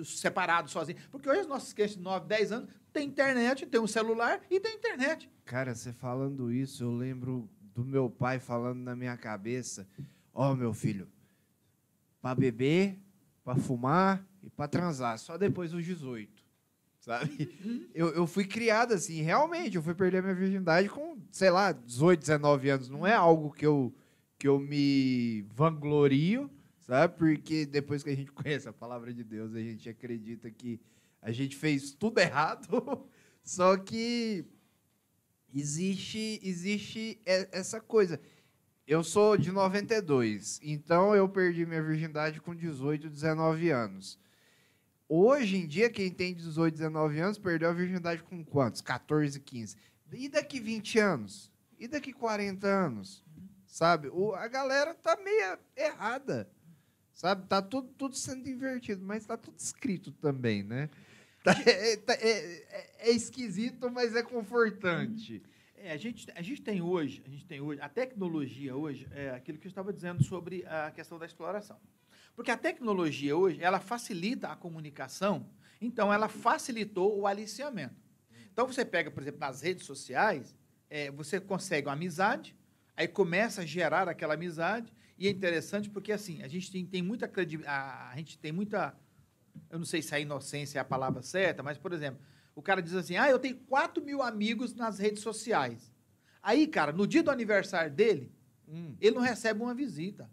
separado, sozinha. Porque hoje as nossas crianças de 9, 10 anos têm internet, têm um celular e têm internet. Cara, você falando isso, eu lembro do meu pai falando na minha cabeça, meu filho, para beber, para fumar e para transar, só depois dos 18. Sabe? Eu fui criado assim, realmente, eu fui perder minha virgindade com, sei lá, 18, 19 anos. Não é algo que eu me vanglorio, sabe? Porque depois que a gente conhece a palavra de Deus, a gente acredita que a gente fez tudo errado. Só que existe essa coisa. Eu sou de 92, então eu perdi minha virgindade com 18, 19 anos. Hoje em dia, quem tem 18, 19 anos, perdeu a virgindade com quantos? 14, 15. E daqui 20 anos? E daqui 40 anos? Sabe? A galera tá meio errada. Sabe? Tá tudo sendo invertido, mas tá tudo escrito também, né? É esquisito, mas é confortante. A gente tem hoje, a tecnologia hoje, é aquilo que eu estava dizendo sobre a questão da exploração. Porque a tecnologia hoje, ela facilita a comunicação, então ela facilitou o aliciamento. Então você pega, por exemplo, nas redes sociais, você consegue uma amizade, aí começa a gerar aquela amizade, e é interessante porque, assim, a gente tem muita credibilidade, a gente tem muita, eu não sei se a inocência é a palavra certa, mas, por exemplo, o cara diz assim, eu tenho 4.000 amigos nas redes sociais. Aí, cara, no dia do aniversário dele, ele não recebe uma visita.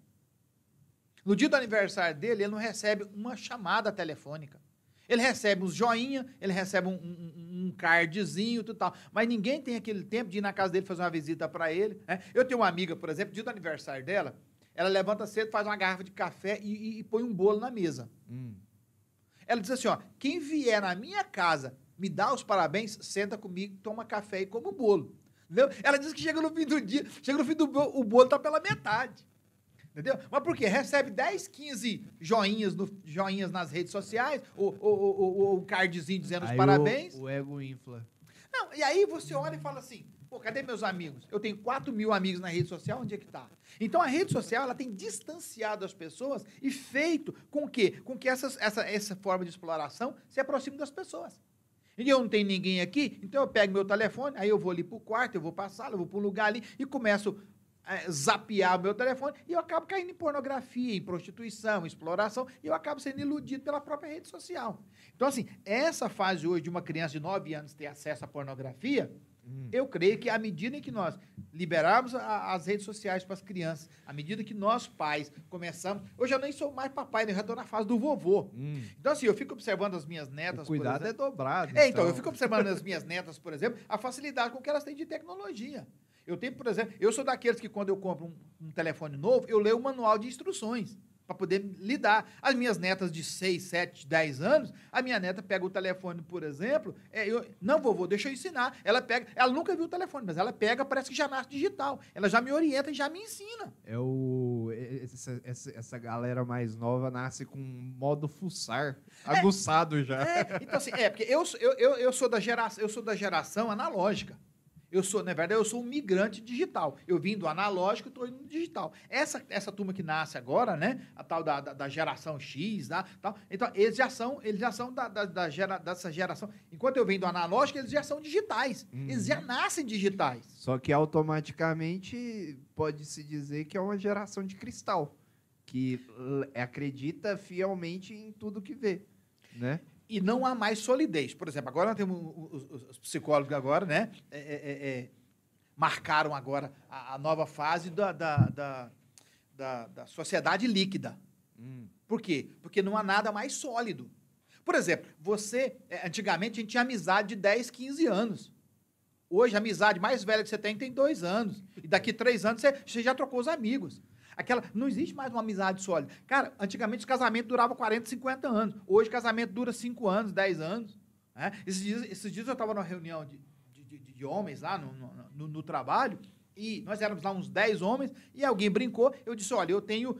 No dia do aniversário dele, ele não recebe uma chamada telefônica. Ele recebe uns joinha, ele recebe um cardzinho, tudo tal. Mas ninguém tem aquele tempo de ir na casa dele fazer uma visita para ele. Né? Eu tenho uma amiga, por exemplo, dia do aniversário dela, ela levanta cedo, faz uma garrafa de café e põe um bolo na mesa. Ela diz assim, quem vier na minha casa me dá os parabéns, senta comigo, toma café e come o bolo. Entendeu? Ela diz que chega no fim do dia, o bolo está pela metade. Entendeu? Mas por quê? Recebe 10, 15 joinhas nas redes sociais, ou um cardzinho dizendo os parabéns. O ego infla. Não, e aí você olha e fala assim, cadê meus amigos? Eu tenho 4.000 amigos na rede social, onde é que está? Então a rede social, ela tem distanciado as pessoas e feito com que essa forma de exploração se aproxime das pessoas. E eu não tenho ninguém aqui, então eu pego meu telefone, aí eu vou ali para o quarto, eu vou para a sala, eu vou para um lugar ali e começo zapear o meu telefone e eu acabo caindo em pornografia, em prostituição, em exploração, e eu acabo sendo iludido pela própria rede social. Então, assim, essa fase hoje de uma criança de 9 anos ter acesso à pornografia, eu creio que à medida em que nós liberarmos as redes sociais para as crianças, à medida que nós pais começamos... Eu já nem sou mais papai, né? Eu já estou na fase do vovô. Então, assim, eu fico observando as minhas netas, o cuidado por exemplo, é dobrado. Então, eu fico observando as minhas netas, por exemplo, a facilidade com que elas têm de tecnologia. Eu tenho, por exemplo, eu sou daqueles que quando eu compro um telefone novo, eu leio o manual de instruções para poder lidar. As minhas netas de 6, 7, 10 anos, a minha neta pega o telefone, por exemplo, não, vovô, deixa eu ensinar. Ela nunca viu o telefone, mas ela pega, parece que já nasce digital. Ela já me orienta e já me ensina. Essa galera mais nova nasce com modo fuçar, aguçado já. Então assim, porque eu sou da geração analógica. Na verdade, eu sou um migrante digital. Eu vim do analógico e estou indo no digital. Essa turma que nasce agora, né? A tal da geração X, tal. Então, eles já são dessa geração. Enquanto eu venho do analógico, eles já são digitais. Eles já nascem digitais. Só que automaticamente pode-se dizer que é uma geração de cristal, que acredita fielmente em tudo que vê, né? E não há mais solidez. Por exemplo, agora nós temos os psicólogos agora, né? Marcaram agora a nova fase da sociedade líquida. Por quê? Porque não há nada mais sólido. Por exemplo, antigamente a gente tinha amizade de 10, 15 anos. Hoje, a amizade mais velha que você tem 2 anos. E daqui 3 anos você já trocou os amigos. Não existe mais uma amizade sólida. Cara, antigamente os casamentos duravam 40, 50 anos. Hoje o casamento dura 5 anos, 10 anos. Né? Esses dias eu estava numa reunião de homens lá no trabalho, e nós éramos lá uns 10 homens, e alguém brincou, eu disse, olha, eu tenho,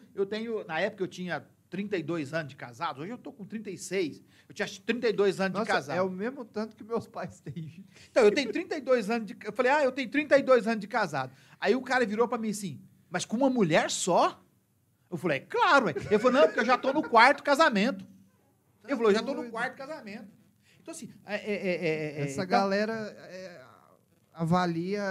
na época eu tinha 32 anos de casado, hoje eu estou com 36, eu tinha 32 anos de casado. É o mesmo tanto que meus pais têm. Então, eu tenho 32 anos eu falei, eu tenho 32 anos de casado. Aí o cara virou para mim assim, mas com uma mulher só? Eu falei, claro, ué. Ele falou, não, porque eu já estou no 4º casamento. Ele falou, eu já estou no 4º casamento. Então, assim... Essa galera avalia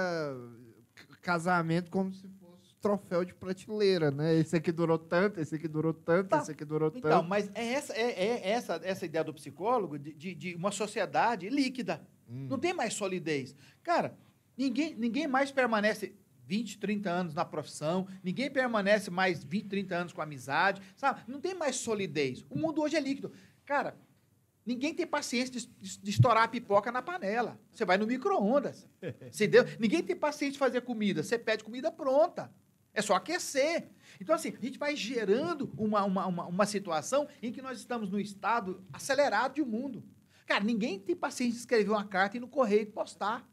casamento como se fosse troféu de prateleira, né? Esse aqui durou tanto, esse aqui durou tanto, esse aqui durou tanto. Então, mas essa ideia do psicólogo de uma sociedade líquida. Não tem mais solidez. Cara, ninguém mais permanece 20, 30 anos na profissão, ninguém permanece mais 20, 30 anos com amizade, sabe? Não tem mais solidez. O mundo hoje é líquido. Cara, ninguém tem paciência de estourar a pipoca na panela. Você vai no micro-ondas. Entendeu? Ninguém tem paciência de fazer comida. Você pede comida pronta. É só aquecer. Então, assim, a gente vai gerando uma situação em que nós estamos no estado acelerado de um mundo. Cara, ninguém tem paciência de escrever uma carta e ir no correio e postar.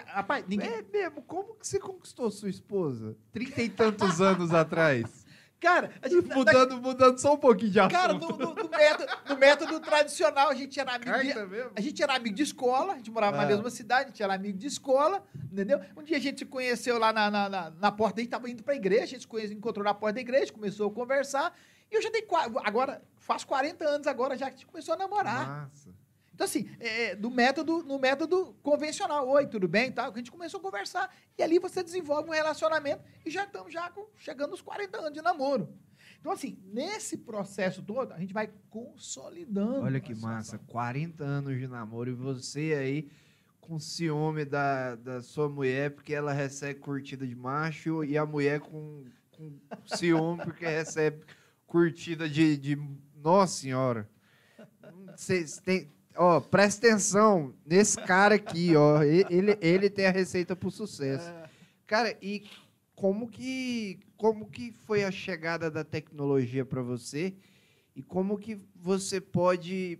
Rapaz, ninguém... É mesmo? Como que você conquistou sua esposa? 30 e tantos anos atrás. Cara, a gente... Mudando só um pouquinho de assunto. Cara, no método tradicional, a gente era amigo mesmo? A gente era amigo de escola, a gente morava na mesma cidade, a gente era amigo de escola, entendeu? Um dia a gente se conheceu lá na porta, a gente estava indo para a igreja, a gente se encontrou na porta da igreja, começou a conversar, e eu já dei... Agora, faz 40 anos agora já que a gente começou a namorar. Nossa. Então, assim, no método convencional. Oi, tudo bem? Tá? A gente começou a conversar. E ali você desenvolve um relacionamento e já estamos chegando aos 40 anos de namoro. Então, assim, nesse processo todo, a gente vai consolidando. Olha que massa, 40 anos de namoro e você aí com ciúme da sua mulher porque ela recebe curtida de macho e a mulher com ciúme porque recebe curtida de... Nossa Senhora! Vocês têm... Ó, presta atenção nesse cara aqui, ó. Ele tem a receita pro sucesso. Cara, e como que foi a chegada da tecnologia para você? E como que você pode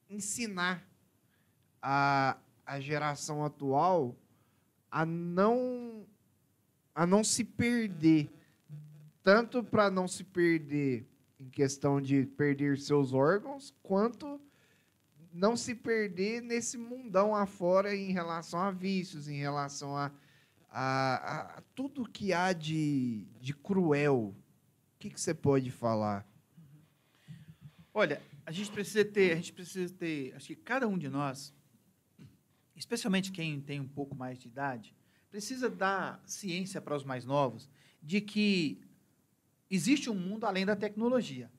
ensinar a geração atual a não se perder? Tanto para não se perder em questão de perder seus órgãos, quanto não se perder nesse mundão afora em relação a vícios, em relação a tudo que há de cruel. O que você pode falar? Olha, a gente precisa ter, acho que cada um de nós, especialmente quem tem um pouco mais de idade, precisa dar ciência para os mais novos de que existe um mundo além da tecnologia.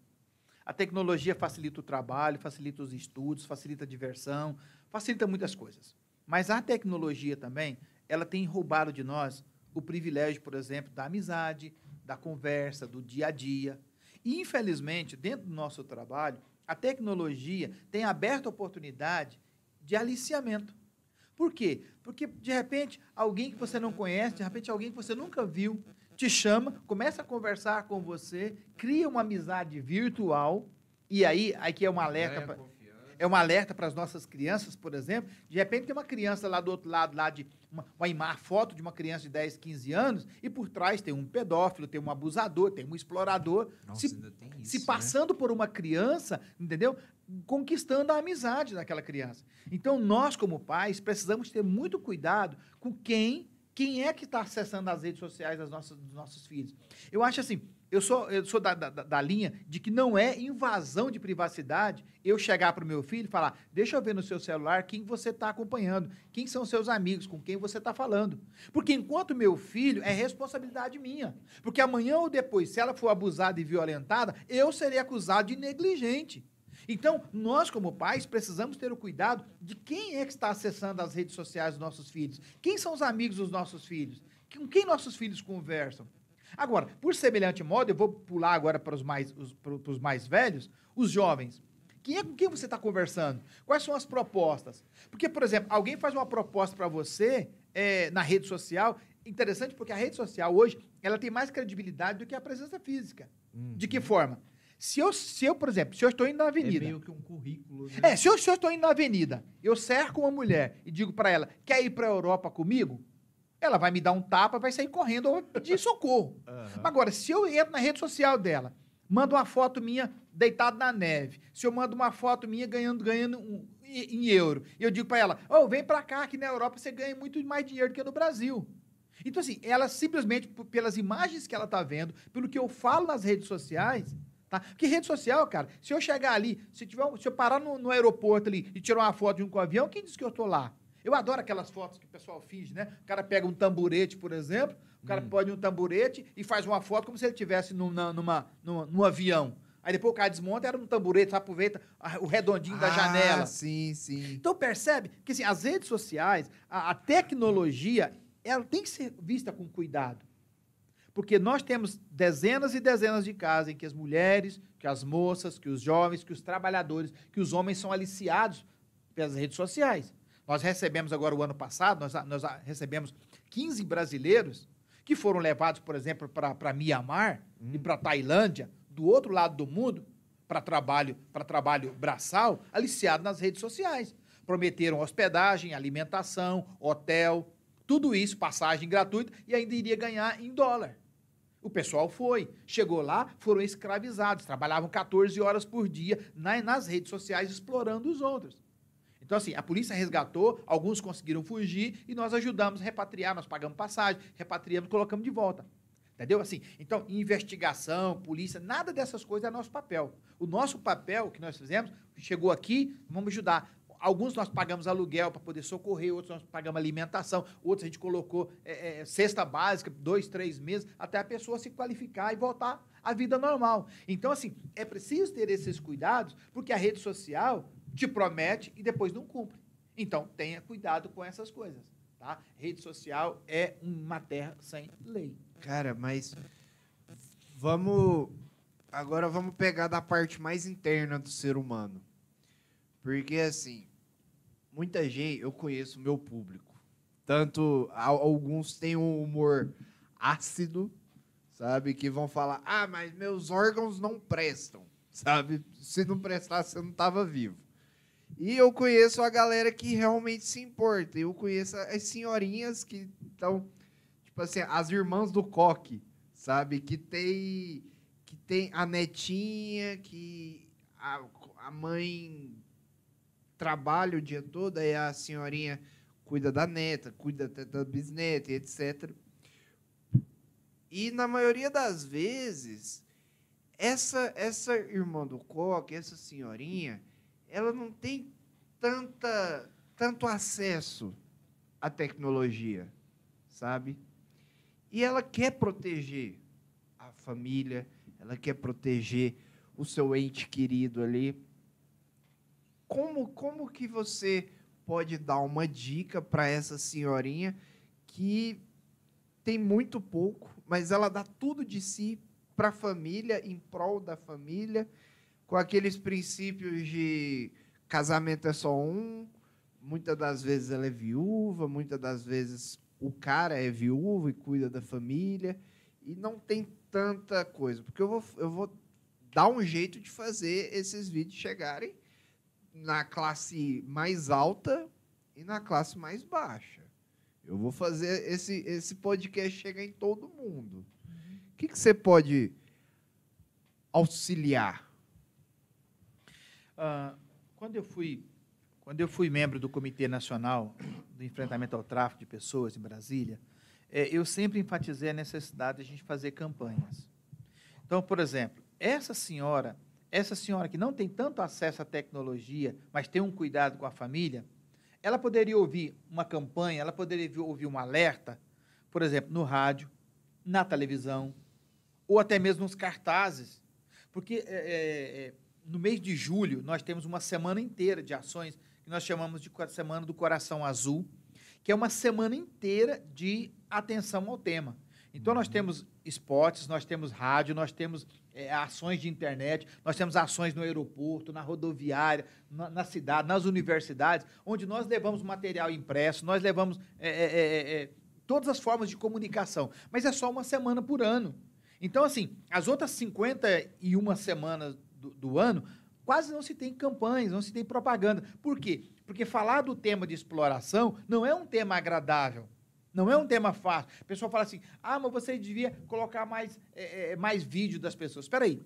A tecnologia facilita o trabalho, facilita os estudos, facilita a diversão, facilita muitas coisas. Mas a tecnologia também, ela tem roubado de nós o privilégio, por exemplo, da amizade, da conversa, do dia a dia. E, infelizmente, dentro do nosso trabalho, a tecnologia tem aberto a oportunidade de aliciamento. Por quê? Porque, de repente, alguém que você não conhece, de repente, alguém que você nunca viu, te chama, começa a conversar com você, cria uma amizade virtual, e aí que é um alerta para as nossas crianças, por exemplo. De repente tem uma criança lá do outro lado, lá de uma foto de uma criança de 10, 15 anos e por trás tem um pedófilo, tem um abusador, tem um explorador, Nossa, ainda tem isso, se passando por uma criança, entendeu? Conquistando a amizade daquela criança. Então, nós, como pais, precisamos ter muito cuidado com quem é que está acessando as redes sociais dos nossos filhos. Eu acho assim, eu sou da linha de que não é invasão de privacidade eu chegar para o meu filho e falar, deixa eu ver no seu celular quem você está acompanhando, quem são seus amigos, com quem você está falando. Porque enquanto meu filho, é responsabilidade minha. Porque amanhã ou depois, se ela for abusada e violentada, eu serei acusado de negligente. Então, nós como pais precisamos ter o cuidado de quem é que está acessando as redes sociais dos nossos filhos, quem são os amigos dos nossos filhos, com quem nossos filhos conversam. Agora, por semelhante modo, eu vou pular agora para os mais velhos, os jovens. Com quem você está conversando? Quais são as propostas? Porque, por exemplo, alguém faz uma proposta para você na rede social, interessante porque a rede social hoje, ela tem mais credibilidade do que a presença física. De que forma? Se eu, por exemplo, se eu estou indo na avenida... É meio que um currículo, né? Se eu estou indo na avenida, eu cerco uma mulher e digo para ela, quer ir para a Europa comigo? Ela vai me dar um tapa, vai sair correndo ou pedir socorro. Agora, se eu entro na rede social dela, mando uma foto minha deitado na neve, se eu mando uma foto minha ganhando em euro, e eu digo para ela, vem para cá, que na Europa você ganha muito mais dinheiro do que no Brasil. Então, assim, ela simplesmente, pelas imagens que ela está vendo, pelo que eu falo nas redes sociais... Tá? Porque rede social, cara, se eu chegar ali, se eu parar no aeroporto ali e tirar uma foto de um com o avião, quem disse que eu tô lá? Eu adoro aquelas fotos que o pessoal finge, né? O cara pega um tamborete, por exemplo, o cara pode um tamborete e faz uma foto como se ele estivesse num avião. Aí depois o cara desmonta, era um tamborete, aproveita o redondinho da janela. Sim, sim. Então percebe que assim, as redes sociais, a tecnologia, ela tem que ser vista com cuidado. Porque nós temos dezenas e dezenas de casos em que as mulheres, que as moças, que os jovens, que os trabalhadores, que os homens são aliciados pelas redes sociais. Nós recebemos agora, o ano passado, nós recebemos 15 brasileiros que foram levados, por exemplo, para Mianmar e para Tailândia, do outro lado do mundo, para trabalho braçal, aliciados nas redes sociais. Prometeram hospedagem, alimentação, hotel, tudo isso, passagem gratuita, e ainda iria ganhar em dólar. O pessoal chegou lá, foram escravizados, trabalhavam 14 horas por dia nas redes sociais, explorando os outros. Então, assim, a polícia resgatou, alguns conseguiram fugir e nós ajudamos a repatriar, nós pagamos passagem, repatriamos, colocamos de volta. Entendeu? Assim, então, investigação, polícia, nada dessas coisas é nosso papel. O nosso papel que nós fizemos, chegou aqui, vamos ajudar. Alguns nós pagamos aluguel para poder socorrer, outros nós pagamos alimentação, outros a gente colocou cesta básica, 2, 3 meses, até a pessoa se qualificar e voltar à vida normal. Então, assim, é preciso ter esses cuidados, porque a rede social te promete e depois não cumpre. Então, tenha cuidado com essas coisas, tá? Rede social é uma terra sem lei. Cara, mas agora vamos pegar da parte mais interna do ser humano. Porque, assim, muita gente, eu conheço o meu público. Tanto, alguns têm um humor ácido, sabe? Que vão falar, mas meus órgãos não prestam, sabe? Se não prestasse, você não estava vivo. E eu conheço a galera que realmente se importa. Eu conheço as senhorinhas que estão, tipo assim, as irmãs do coque, sabe? Que tem a netinha, que a mãe trabalha o dia todo, aí a senhorinha cuida da neta, cuida da bisneta, etc. E, na maioria das vezes, essa irmã do coque, essa senhorinha, ela não tem tanto acesso à tecnologia, sabe? E ela quer proteger a família, ela quer proteger o seu ente querido ali. Como que você pode dar uma dica para essa senhorinha que tem muito pouco, mas ela dá tudo de si para a família, em prol da família, com aqueles princípios de casamento é só um, muitas das vezes ela é viúva, muitas das vezes o cara é viúvo e cuida da família, e não tem tanta coisa, porque eu vou dar um jeito de fazer esses vídeos chegarem na classe mais alta e na classe mais baixa. Eu vou fazer esse podcast chegar em todo mundo. O que você pode auxiliar? Quando eu fui membro do Comitê Nacional do Enfrentamento ao Tráfico de Pessoas em Brasília, eu sempre enfatizei a necessidade de a gente fazer campanhas. Então, por exemplo, essa senhora que não tem tanto acesso à tecnologia, mas tem um cuidado com a família, ela poderia ouvir uma campanha, ela poderia ouvir um alerta, por exemplo, no rádio, na televisão, ou até mesmo nos cartazes, porque no mês de julho nós temos uma semana inteira de ações que nós chamamos de Semana do Coração Azul, que é uma semana inteira de atenção ao tema. Então, nós temos spots, nós temos rádio, nós temos ações de internet, nós temos ações no aeroporto, na rodoviária, na cidade, nas universidades, onde nós levamos material impresso, nós levamos todas as formas de comunicação, mas é só uma semana por ano. Então, assim, as outras 51 semanas do ano, quase não se tem campanhas, não se tem propaganda. Por quê? Porque falar do tema de exploração não é um tema agradável, não é um tema fácil. A pessoa fala assim, mas você devia colocar mais vídeo das pessoas. Espera aí,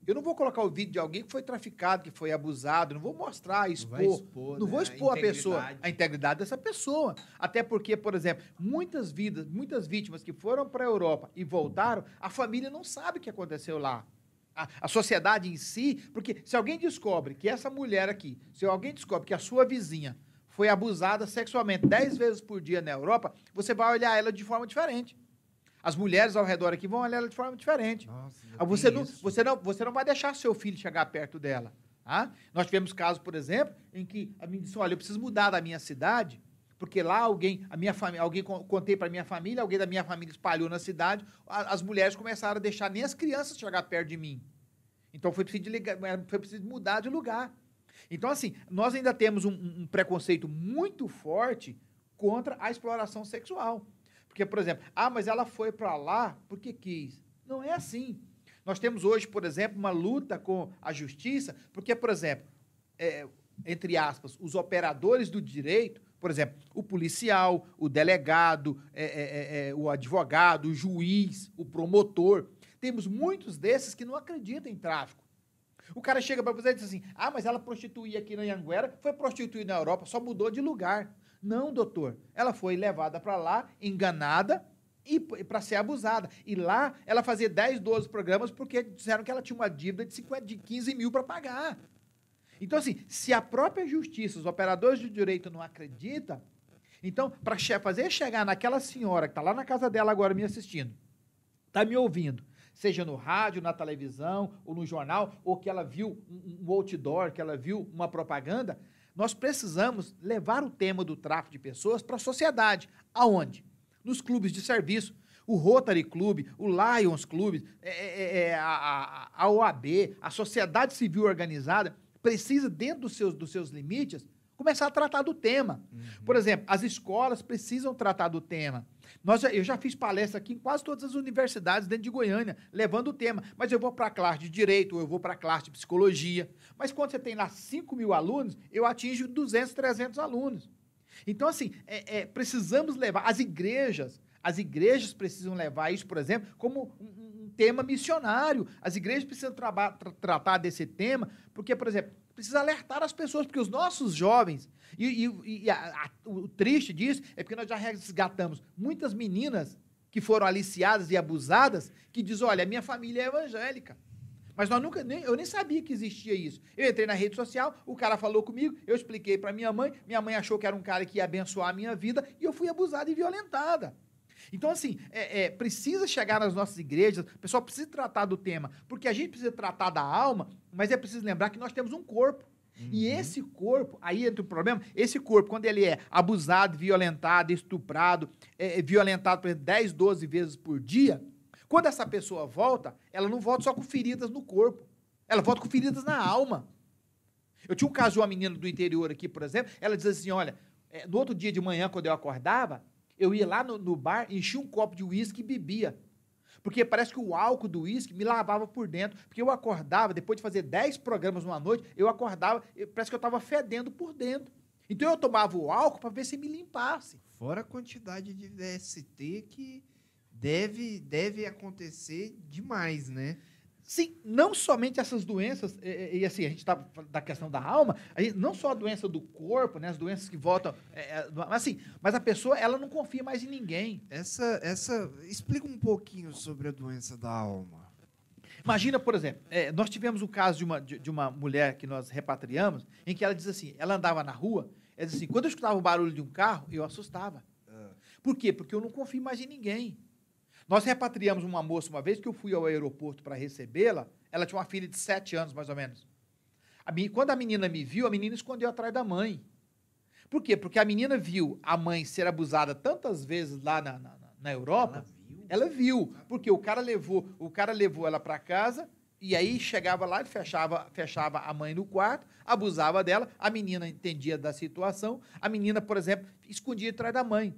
eu não vou colocar o vídeo de alguém que foi traficado, que foi abusado, não vou mostrar, não vou expor a pessoa, a integridade dessa pessoa. Até porque, por exemplo, muitas vítimas que foram para a Europa e voltaram, a família não sabe o que aconteceu lá. A sociedade em si, porque se alguém descobre que essa mulher aqui, se alguém descobre que a sua vizinha foi abusada sexualmente 10 vezes por dia na Europa, você vai olhar ela de forma diferente. As mulheres ao redor aqui vão olhar ela de forma diferente. Nossa, você não vai deixar seu filho chegar perto dela. Tá? Nós tivemos casos, por exemplo, em que a menina disse, olha, eu preciso mudar da minha cidade, porque lá contei para minha família, alguém da minha família espalhou na cidade, as mulheres começaram a deixar nem as crianças chegar perto de mim. Então foi preciso mudar de lugar. Então, assim, nós ainda temos um preconceito muito forte contra a exploração sexual. Porque, por exemplo, mas ela foi para lá porque quis. Não é assim. Nós temos hoje, por exemplo, uma luta com a justiça, porque, por exemplo, entre aspas, os operadores do direito, por exemplo, o policial, o delegado, o advogado, o juiz, o promotor, temos muitos desses que não acreditam em tráfico. O cara chega para você e diz assim, mas ela prostituía aqui na Anhanguera, foi prostituir na Europa, só mudou de lugar. Não, doutor, ela foi levada para lá, enganada, e para ser abusada. E lá, ela fazia 10, 12 programas porque disseram que ela tinha uma dívida de 15 mil para pagar. Então, assim, se a própria justiça, os operadores de direito não acreditam, então, para fazer chegar naquela senhora que está lá na casa dela agora me assistindo, está me ouvindo, seja no rádio, na televisão, ou no jornal, ou que ela viu um outdoor, que ela viu uma propaganda, nós precisamos levar o tema do tráfico de pessoas para a sociedade. Aonde? Nos clubes de serviço. O Rotary Club, o Lions Club, a OAB, a sociedade civil organizada, precisa, dentro dos seus limites, começar a tratar do tema. Por exemplo, as escolas precisam tratar do tema. Eu já fiz palestra aqui em quase todas as universidades dentro de Goiânia, levando o tema. Mas eu vou para a classe de Direito, ou eu vou para a classe de Psicologia. Mas quando você tem lá 5 mil alunos, eu atinjo 200, 300 alunos. Então, assim, precisamos levar... As igrejas precisam levar isso, por exemplo, como um tema missionário. As igrejas precisam tratar desse tema, porque, por exemplo, precisa alertar as pessoas, porque os nossos jovens, o triste disso é porque nós já resgatamos muitas meninas que foram aliciadas e abusadas, que dizem, olha, a minha família é evangélica. Mas eu nem sabia que existia isso. Eu entrei na rede social, o cara falou comigo, eu expliquei para minha mãe achou que era um cara que ia abençoar a minha vida, e eu fui abusada e violentada. Então, assim, precisa chegar nas nossas igrejas, o pessoal precisa tratar do tema, porque a gente precisa tratar da alma, mas é preciso lembrar que nós temos um corpo. E esse corpo, aí entra o problema, esse corpo, quando ele é abusado, violentado, estuprado, violentado, por exemplo, 10, 12 vezes por dia, quando essa pessoa volta, ela não volta só com feridas no corpo, ela volta com feridas na alma. Eu tinha um caso de uma menina do interior aqui, por exemplo, ela diz assim, olha, no outro dia de manhã, quando eu acordava, eu ia lá no bar, enchia um copo de uísque e bebia. Porque parece que o álcool do uísque me lavava por dentro. Porque eu acordava, depois de fazer 10 programas numa noite, eu acordava, parece que eu estava fedendo por dentro. Então eu tomava o álcool para ver se me limpasse. Fora a quantidade de DST que deve acontecer demais, né? Sim, não somente essas doenças, e assim, a gente está da questão da alma, não só a doença do corpo, né, as doenças que voltam, mas a pessoa, ela não confia mais em ninguém. Explica um pouquinho sobre a doença da alma. Imagina, por exemplo, nós tivemos o caso de uma mulher que nós repatriamos, em que ela diz assim, ela andava na rua, ela diz assim, quando eu escutava o barulho de um carro, eu assustava. Por quê? Porque eu não confio mais em ninguém. Nós repatriamos uma moça uma vez que eu fui ao aeroporto para recebê-la, ela tinha uma filha de 7 anos, mais ou menos. Quando a menina me viu, a menina escondeu atrás da mãe. Por quê? Porque a menina viu a mãe ser abusada tantas vezes lá na Europa. Ela viu, porque o cara levou ela para casa, e aí chegava lá e fechava a mãe no quarto, abusava dela, a menina entendia da situação, a menina, por exemplo, escondia atrás da mãe.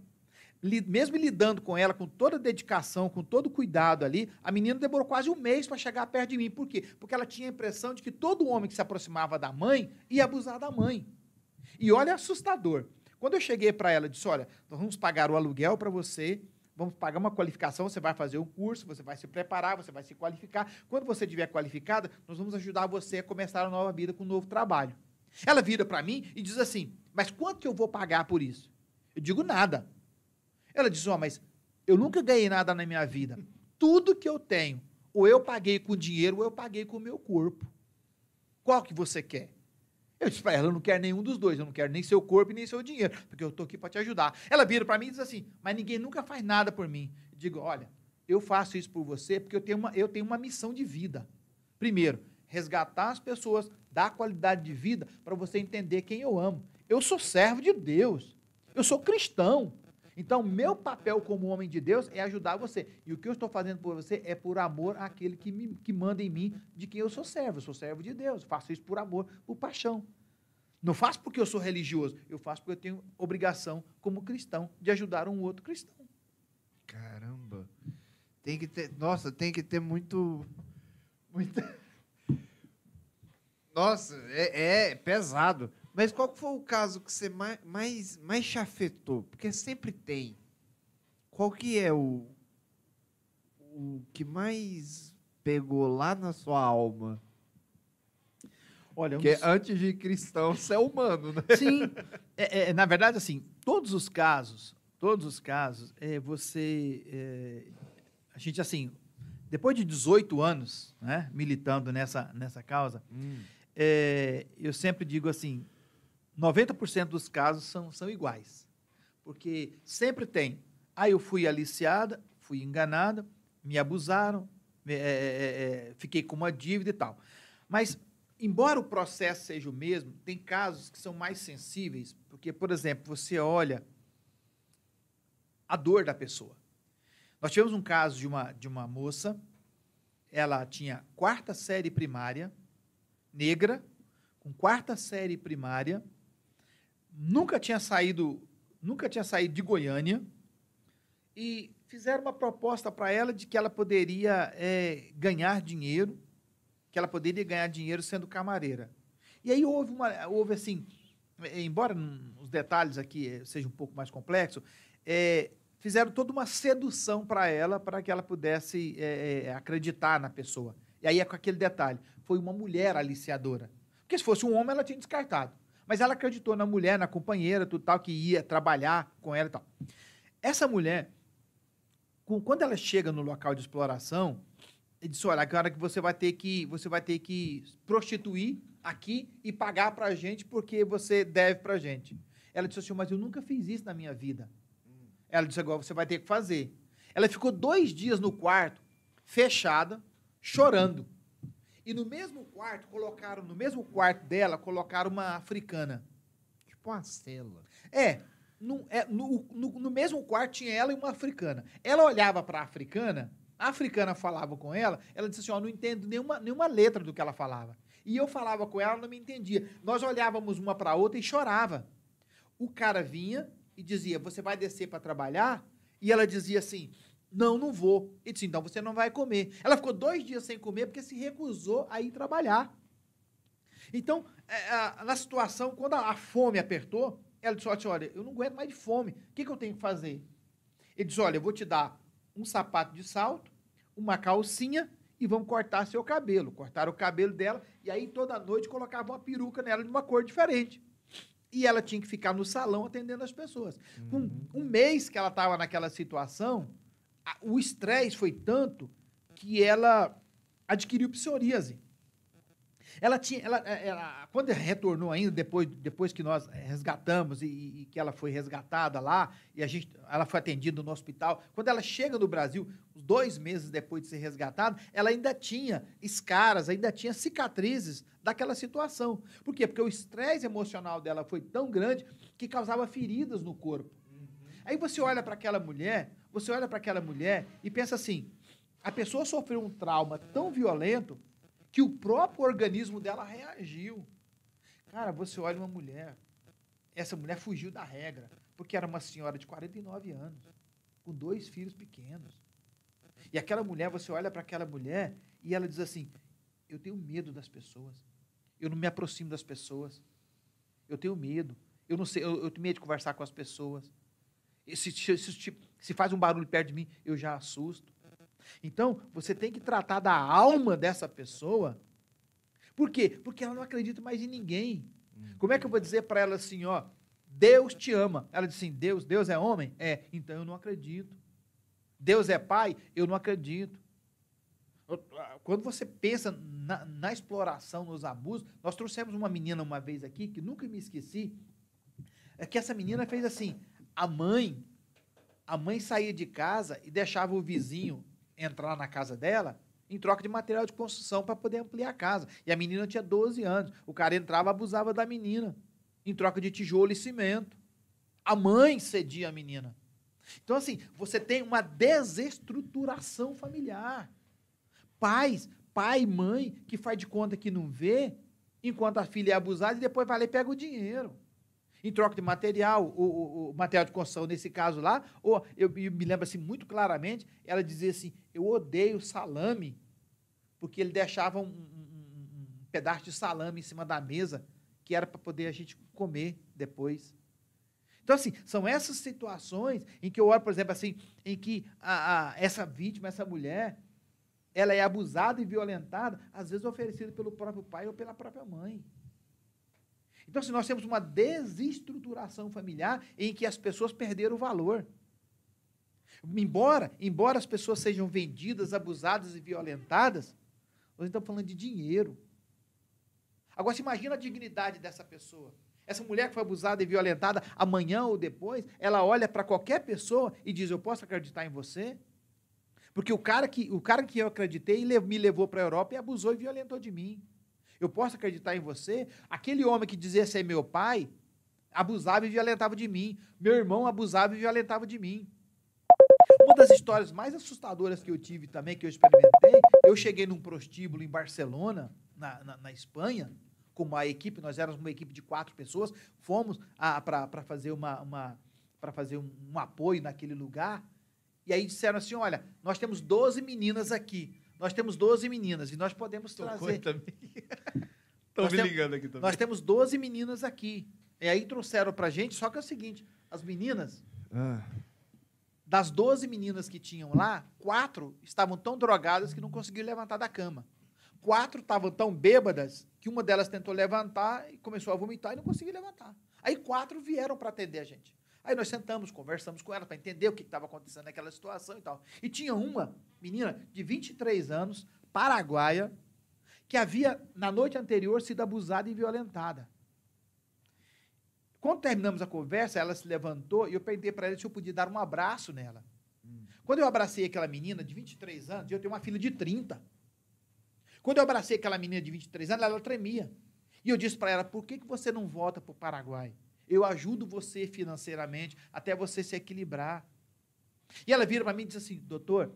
Mesmo lidando com ela, com toda a dedicação, com todo o cuidado ali, a menina demorou quase um mês para chegar perto de mim. Por quê? Porque ela tinha a impressão de que todo homem que se aproximava da mãe ia abusar da mãe. E olha, assustador. Quando eu cheguei para ela, disse, olha, nós vamos pagar o aluguel para você, vamos pagar uma qualificação, você vai fazer um curso, você vai se preparar, você vai se qualificar. Quando você estiver qualificada, nós vamos ajudar você a começar a nova vida com um novo trabalho. Ela vira para mim e diz assim, mas quanto que eu vou pagar por isso? Eu digo, nada. Ela diz, mas eu nunca ganhei nada na minha vida. Tudo que eu tenho, ou eu paguei com dinheiro, ou eu paguei com o meu corpo. Qual que você quer? Eu disse para ela, eu não quero nenhum dos dois, eu não quero nem seu corpo e nem seu dinheiro, porque eu estou aqui para te ajudar. Ela vira para mim e diz assim, mas ninguém nunca faz nada por mim. Eu digo, olha, eu faço isso por você porque eu tenho uma missão de vida. Primeiro, resgatar as pessoas, dar qualidade de vida para você entender quem eu amo. Eu sou servo de Deus, eu sou cristão. Então, meu papel como homem de Deus é ajudar você. E o que eu estou fazendo por você é por amor àquele que manda em mim, de quem eu sou servo de Deus. Faço isso por amor, por paixão. Não faço porque eu sou religioso, eu faço porque eu tenho obrigação, como cristão, de ajudar um outro cristão. Caramba. Tem que ter muito... Nossa, é pesado. Mas qual foi o caso que você mais te afetou? Porque sempre tem. Qual que é o que mais pegou lá na sua alma? Olha, porque antes de cristão, você é humano, né? Sim. Na verdade, assim, todos os casos, a gente, assim, depois de 18 anos, né, militando nessa causa, eu sempre digo assim, 90% dos casos são iguais. Porque sempre tem, eu fui aliciada, fui enganada, me abusaram, fiquei com uma dívida e tal. Mas, embora o processo seja o mesmo, tem casos que são mais sensíveis, porque, por exemplo, você olha a dor da pessoa. Nós tivemos um caso de uma moça, ela tinha 4ª série primária, negra, com 4ª série primária, nunca tinha saído de Goiânia, e fizeram uma proposta para ela de que ela poderia ganhar dinheiro, sendo camareira. E aí houve assim, embora os detalhes aqui sejam um pouco mais complexos, fizeram toda uma sedução para ela, para que ela pudesse acreditar na pessoa. E aí com aquele detalhe, foi uma mulher aliciadora. Porque se fosse um homem, ela tinha descartado. Mas ela acreditou na mulher, na companheira, tudo tal, que ia trabalhar com ela e tal. Essa mulher, quando ela chega no local de exploração, ele disse, olha, agora que você vai ter que prostituir aqui e pagar para a gente porque você deve para a gente. Ela disse assim, mas eu nunca fiz isso na minha vida. Ela disse, agora você vai ter que fazer. Ela ficou 2 dias no quarto, fechada, chorando. E no mesmo quarto dela, colocaram uma africana. Tipo uma cela. No mesmo quarto tinha ela e uma africana. Ela olhava para a africana falava com ela, ela disse assim, não entendo nenhuma letra do que ela falava. E eu falava com ela, não me entendia. Nós olhávamos uma para a outra e chorava. O cara vinha e dizia, você vai descer para trabalhar? E ela dizia assim, não vou. Ele disse, então você não vai comer. Ela ficou 2 dias sem comer porque se recusou a ir trabalhar. Então, na situação, quando a fome apertou, ela disse assim, olha, eu não aguento mais de fome, o que eu tenho que fazer? Ele disse, olha, eu vou te dar um sapato de salto, uma calcinha e vamos cortar seu cabelo. Cortaram o cabelo dela e aí toda noite colocavam uma peruca nela de uma cor diferente. E ela tinha que ficar no salão atendendo as pessoas. Com um mês que ela estava naquela situação, o estresse foi tanto que ela adquiriu psoríase. Quando ela retornou ainda, depois que nós resgatamos e que ela foi resgatada lá, e ela foi atendida no hospital, quando ela chega no Brasil, 2 meses depois de ser resgatada, ela ainda tinha escaras, ainda tinha cicatrizes daquela situação. Por quê? Porque o estresse emocional dela foi tão grande que causava feridas no corpo. Aí você olha para aquela mulher e pensa assim, a pessoa sofreu um trauma tão violento que o próprio organismo dela reagiu. Cara, você olha uma mulher, essa mulher fugiu da regra, porque era uma senhora de 49 anos, com 2 filhos pequenos. E aquela mulher, você olha para aquela mulher e ela diz assim, eu tenho medo das pessoas, eu não me aproximo das pessoas, eu tenho medo, eu não sei, eu tenho medo de conversar com as pessoas. Se faz um barulho perto de mim, eu já assusto. Então, você tem que tratar da alma dessa pessoa. Por quê? Porque ela não acredita mais em ninguém. Como é que eu vou dizer para ela assim, ó, Deus te ama? Ela diz assim, Deus é homem? É, então eu não acredito. Deus é pai? Eu não acredito. Quando você pensa na exploração, nos abusos, nós trouxemos uma menina uma vez aqui, que nunca me esqueci, é que essa menina fez assim, a mãe saía de casa e deixava o vizinho entrar na casa dela em troca de material de construção para poder ampliar a casa. E a menina tinha 12 anos. O cara entrava e abusava da menina em troca de tijolo e cimento. A mãe cedia a menina. Então, assim, você tem uma desestruturação familiar. Pai e mãe que faz de conta que não vê, enquanto a filha é abusada e depois vai lá e pega o dinheiro. Em troca de material, o material de construção, nesse caso lá, ou eu me lembro assim muito claramente, ela dizia assim, eu odeio salame, porque ele deixava um pedaço de salame em cima da mesa, que era para poder a gente comer depois. Então, assim, são essas situações em que eu olho, por exemplo, assim, em que essa vítima, essa mulher, ela é abusada e violentada, às vezes oferecida pelo próprio pai ou pela própria mãe. Então, assim, nós temos uma desestruturação familiar em que as pessoas perderam o valor. Embora as pessoas sejam vendidas, abusadas e violentadas, nós estamos falando de dinheiro. Agora, se imagina a dignidade dessa pessoa. Essa mulher que foi abusada e violentada, amanhã ou depois, ela olha para qualquer pessoa e diz, eu posso acreditar em você? Porque o cara que eu acreditei me levou para a Europa e abusou e violentou de mim. Eu posso acreditar em você? Aquele homem que dizia ser meu pai, abusava e violentava de mim. Meu irmão abusava e violentava de mim. Uma das histórias mais assustadoras que eu tive também, que eu experimentei, eu cheguei num prostíbulo em Barcelona, na Espanha, com uma equipe, nós éramos uma equipe de 4 pessoas, fomos para fazer um apoio naquele lugar, e aí disseram assim, olha, nós temos 12 meninas aqui, nós temos 12 meninas e nós podemos trazer... Estão me ligando aqui também. Nós temos 12 meninas aqui. E aí trouxeram pra gente, só que é o seguinte, as meninas, das 12 meninas que tinham lá, 4 estavam tão drogadas que não conseguiam levantar da cama. 4 estavam tão bêbadas que uma delas tentou levantar e começou a vomitar e não conseguiu levantar. Aí 4 vieram para atender a gente. Aí nós sentamos, conversamos com ela para entender o que estava acontecendo naquela situação e tal. E tinha uma menina de 23 anos, paraguaia, que havia, na noite anterior, sido abusada e violentada. Quando terminamos a conversa, ela se levantou e eu perguntei para ela se eu podia dar um abraço nela. Quando eu abracei aquela menina de 23 anos, eu tenho uma filha de 30. Quando eu abracei aquela menina de 23 anos, ela tremia. E eu disse para ela, por que você não volta para o Paraguai? Eu ajudo você financeiramente até você se equilibrar. E ela vira para mim e diz assim, doutor,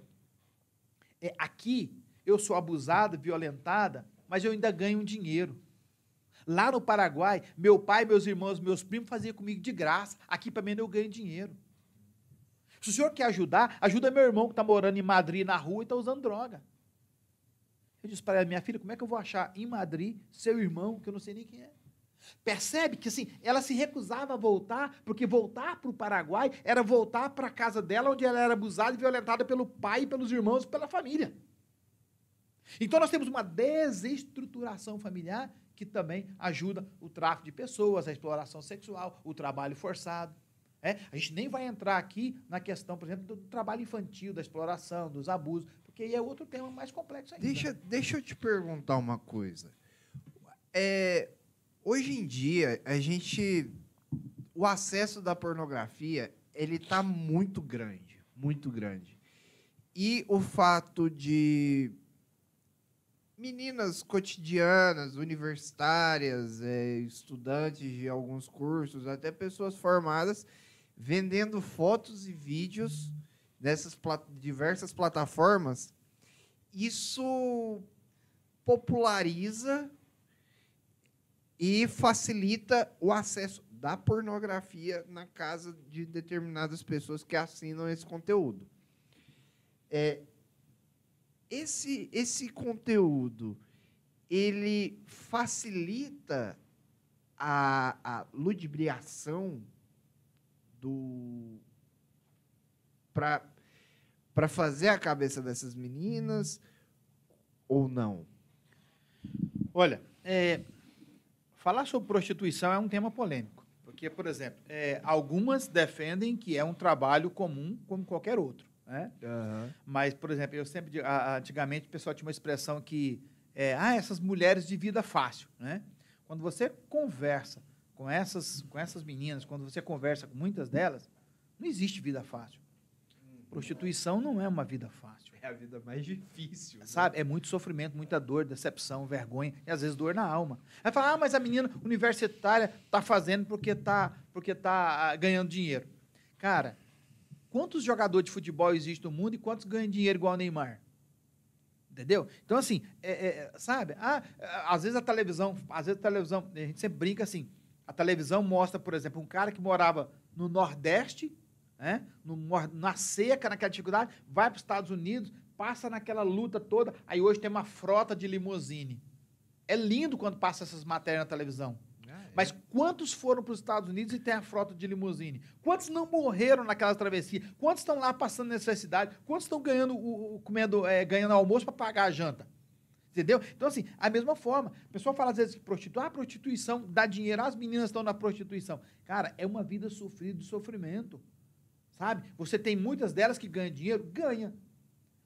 aqui eu sou abusada, violentada, mas eu ainda ganho um dinheiro. Lá no Paraguai, meu pai, meus irmãos, meus primos faziam comigo de graça. Aqui, para mim, eu ganho dinheiro. Se o senhor quer ajudar, ajuda meu irmão que está morando em Madrid, na rua, e está usando droga. Eu disse para ela, minha filha, como é que eu vou achar em Madrid seu irmão, que eu não sei nem quem é? Percebe que assim, ela se recusava a voltar, porque voltar para o Paraguai era voltar para a casa dela, onde ela era abusada e violentada pelo pai, pelos irmãos e pela família. Então nós temos uma desestruturação familiar que também ajuda o tráfico de pessoas, a exploração sexual, o trabalho forçado. A gente nem vai entrar aqui na questão, por exemplo, do trabalho infantil, da exploração, dos abusos, porque aí é outro tema mais complexo ainda. Deixa eu te perguntar uma coisa. Hoje em dia, o acesso da pornografia, ele está muito grande, muito grande. E o fato de meninas cotidianas, universitárias, estudantes de alguns cursos, até pessoas formadas, vendendo fotos e vídeos nessas diversas plataformas, isso populariza e facilita o acesso da pornografia na casa de determinadas pessoas que assinam esse conteúdo. Esse conteúdo, ele facilita a ludibriação para fazer a cabeça dessas meninas ou não? Olha, falar sobre prostituição é um tema polêmico, porque, por exemplo, algumas defendem que é um trabalho comum como qualquer outro, né? Uhum. Mas, por exemplo, eu sempre digo, antigamente o pessoal tinha uma expressão que essas mulheres de vida fácil, né? Quando você conversa com essas meninas, quando você conversa com muitas delas, não existe vida fácil. Prostituição não é uma vida fácil. É a vida mais difícil. Sabe? É muito sofrimento, muita dor, decepção, vergonha e, às vezes, dor na alma. Aí fala, mas a menina universitária está fazendo porque tá ganhando dinheiro. Cara, quantos jogadores de futebol existem no mundo e quantos ganham dinheiro igual o Neymar? Entendeu? Então, assim, sabe? Às vezes a televisão, a gente sempre brinca assim, a televisão mostra, por exemplo, um cara que morava no Nordeste, na seca, naquela dificuldade, vai para os Estados Unidos, passa naquela luta toda, aí hoje tem uma frota de limusine. É lindo quando passa essas matérias na televisão. Mas quantos foram para os Estados Unidos e tem a frota de limusine? Quantos não morreram naquela travessia? Quantos estão lá passando necessidade? Quantos estão ganhando almoço para pagar a janta? Entendeu? Então, assim, a mesma forma. O pessoal fala às vezes que prostituição dá dinheiro, as meninas estão na prostituição. Cara, é uma vida sofrida de sofrimento. Sabe? Você tem muitas delas que ganham dinheiro? Ganha.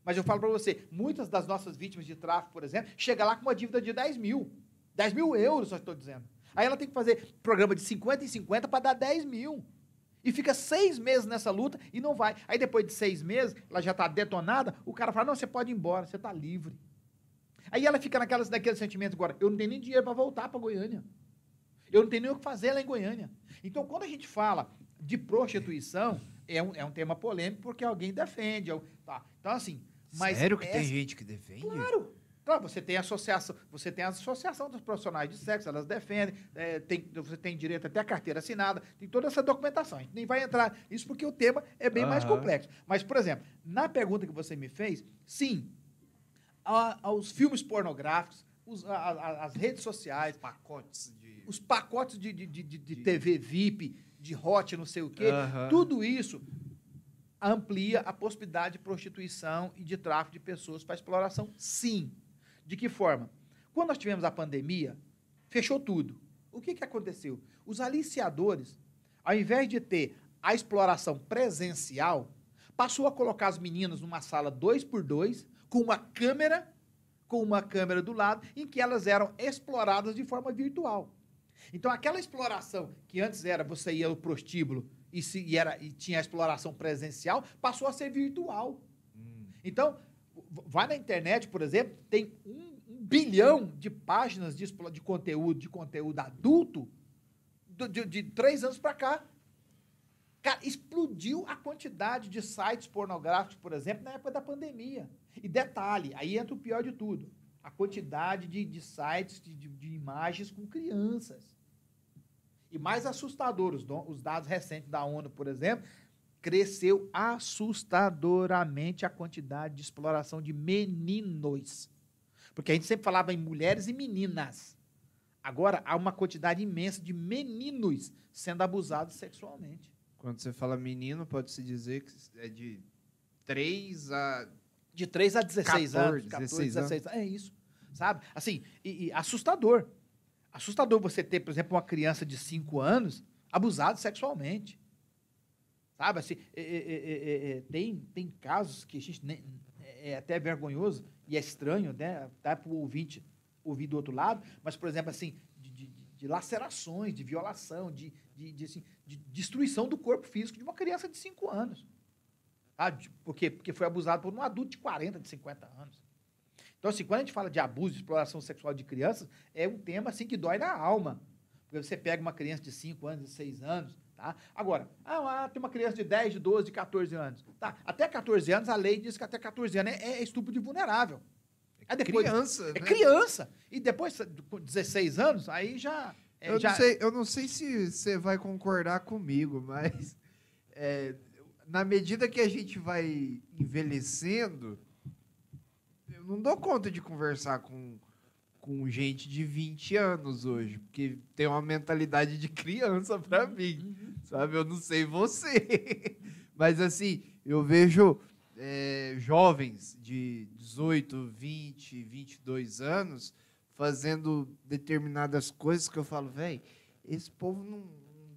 Mas eu falo para você, muitas das nossas vítimas de tráfico, por exemplo, chega lá com uma dívida de 10 mil. 10 mil euros, só estou dizendo. Aí ela tem que fazer programa de 50 em 50 para dar 10 mil. E fica 6 meses nessa luta e não vai. Aí depois de 6 meses, ela já está detonada, o cara fala, não, você pode ir embora, você está livre. Aí ela fica naquele sentimento agora, eu não tenho nem dinheiro para voltar para Goiânia. Eu não tenho nem o que fazer lá em Goiânia. Então, quando a gente fala de prostituição, é um tema polêmico porque alguém defende. Tá. Então, assim... Mas sério que tem gente que defende? Claro. Claro, você tem a associação dos profissionais de sexo, elas defendem, você tem direito até a carteira assinada, tem toda essa documentação. A gente nem vai entrar nisso porque o tema é bem mais complexo. Mas, por exemplo, na pergunta que você me fez, sim, aos filmes pornográficos, as redes sociais, os pacotes de TV VIP, de hot, não sei o quê, tudo isso amplia a possibilidade de prostituição e de tráfico de pessoas para exploração, sim. De que forma? Quando nós tivemos a pandemia, fechou tudo. O que aconteceu? Os aliciadores, ao invés de ter a exploração presencial, passou a colocar as meninas numa sala 2x2, com uma câmera do lado, em que elas eram exploradas de forma virtual. Então, aquela exploração que antes era você ia ao prostíbulo e tinha a exploração presencial, passou a ser virtual. Então, vai na internet, por exemplo, tem 1 bilhão de páginas de conteúdo adulto de 3 anos para cá. Cara, explodiu a quantidade de sites pornográficos, por exemplo, na época da pandemia. E detalhe, aí entra o pior de tudo, a quantidade de sites, de imagens com crianças. E mais assustador, os dados recentes da ONU, por exemplo, cresceu assustadoramente a quantidade de exploração de meninos. Porque a gente sempre falava em mulheres e meninas. Agora, há uma quantidade imensa de meninos sendo abusados sexualmente. Quando você fala menino, pode-se dizer que é de 3 a... De 3 a 16 anos. 16 anos. É isso, sabe? Assim, e assustador. Assustador você ter, por exemplo, uma criança de 5 anos abusada sexualmente. Sabe? Assim, tem casos que a gente é até vergonhoso e é estranho, né? Tá para o ouvinte ouvir do outro lado, mas, por exemplo, assim, de lacerações, de violação, de destruição do corpo físico de uma criança de 5 anos. Sabe? Porque foi abusado por um adulto de 40, de 50 anos. Então, assim, quando a gente fala de abuso, de exploração sexual de crianças, é um tema, assim, que dói na alma. Porque você pega uma criança de 5 anos, de 6 anos, tá? Agora, tem uma criança de 10, de 12, de 14 anos. Tá? Até 14 anos, a lei diz que até 14 anos é estupro de vulnerável. Aí depois, criança, né? É criança. E depois, com 16 anos, aí já... Eu não sei se você vai concordar comigo, mas na medida que a gente vai envelhecendo, eu não dou conta de conversar com gente de 20 anos hoje, porque tem uma mentalidade de criança para mim, sabe? Eu não sei você, mas assim, eu vejo jovens de 18, 20, 22 anos fazendo determinadas coisas que eu falo, velho, esse povo não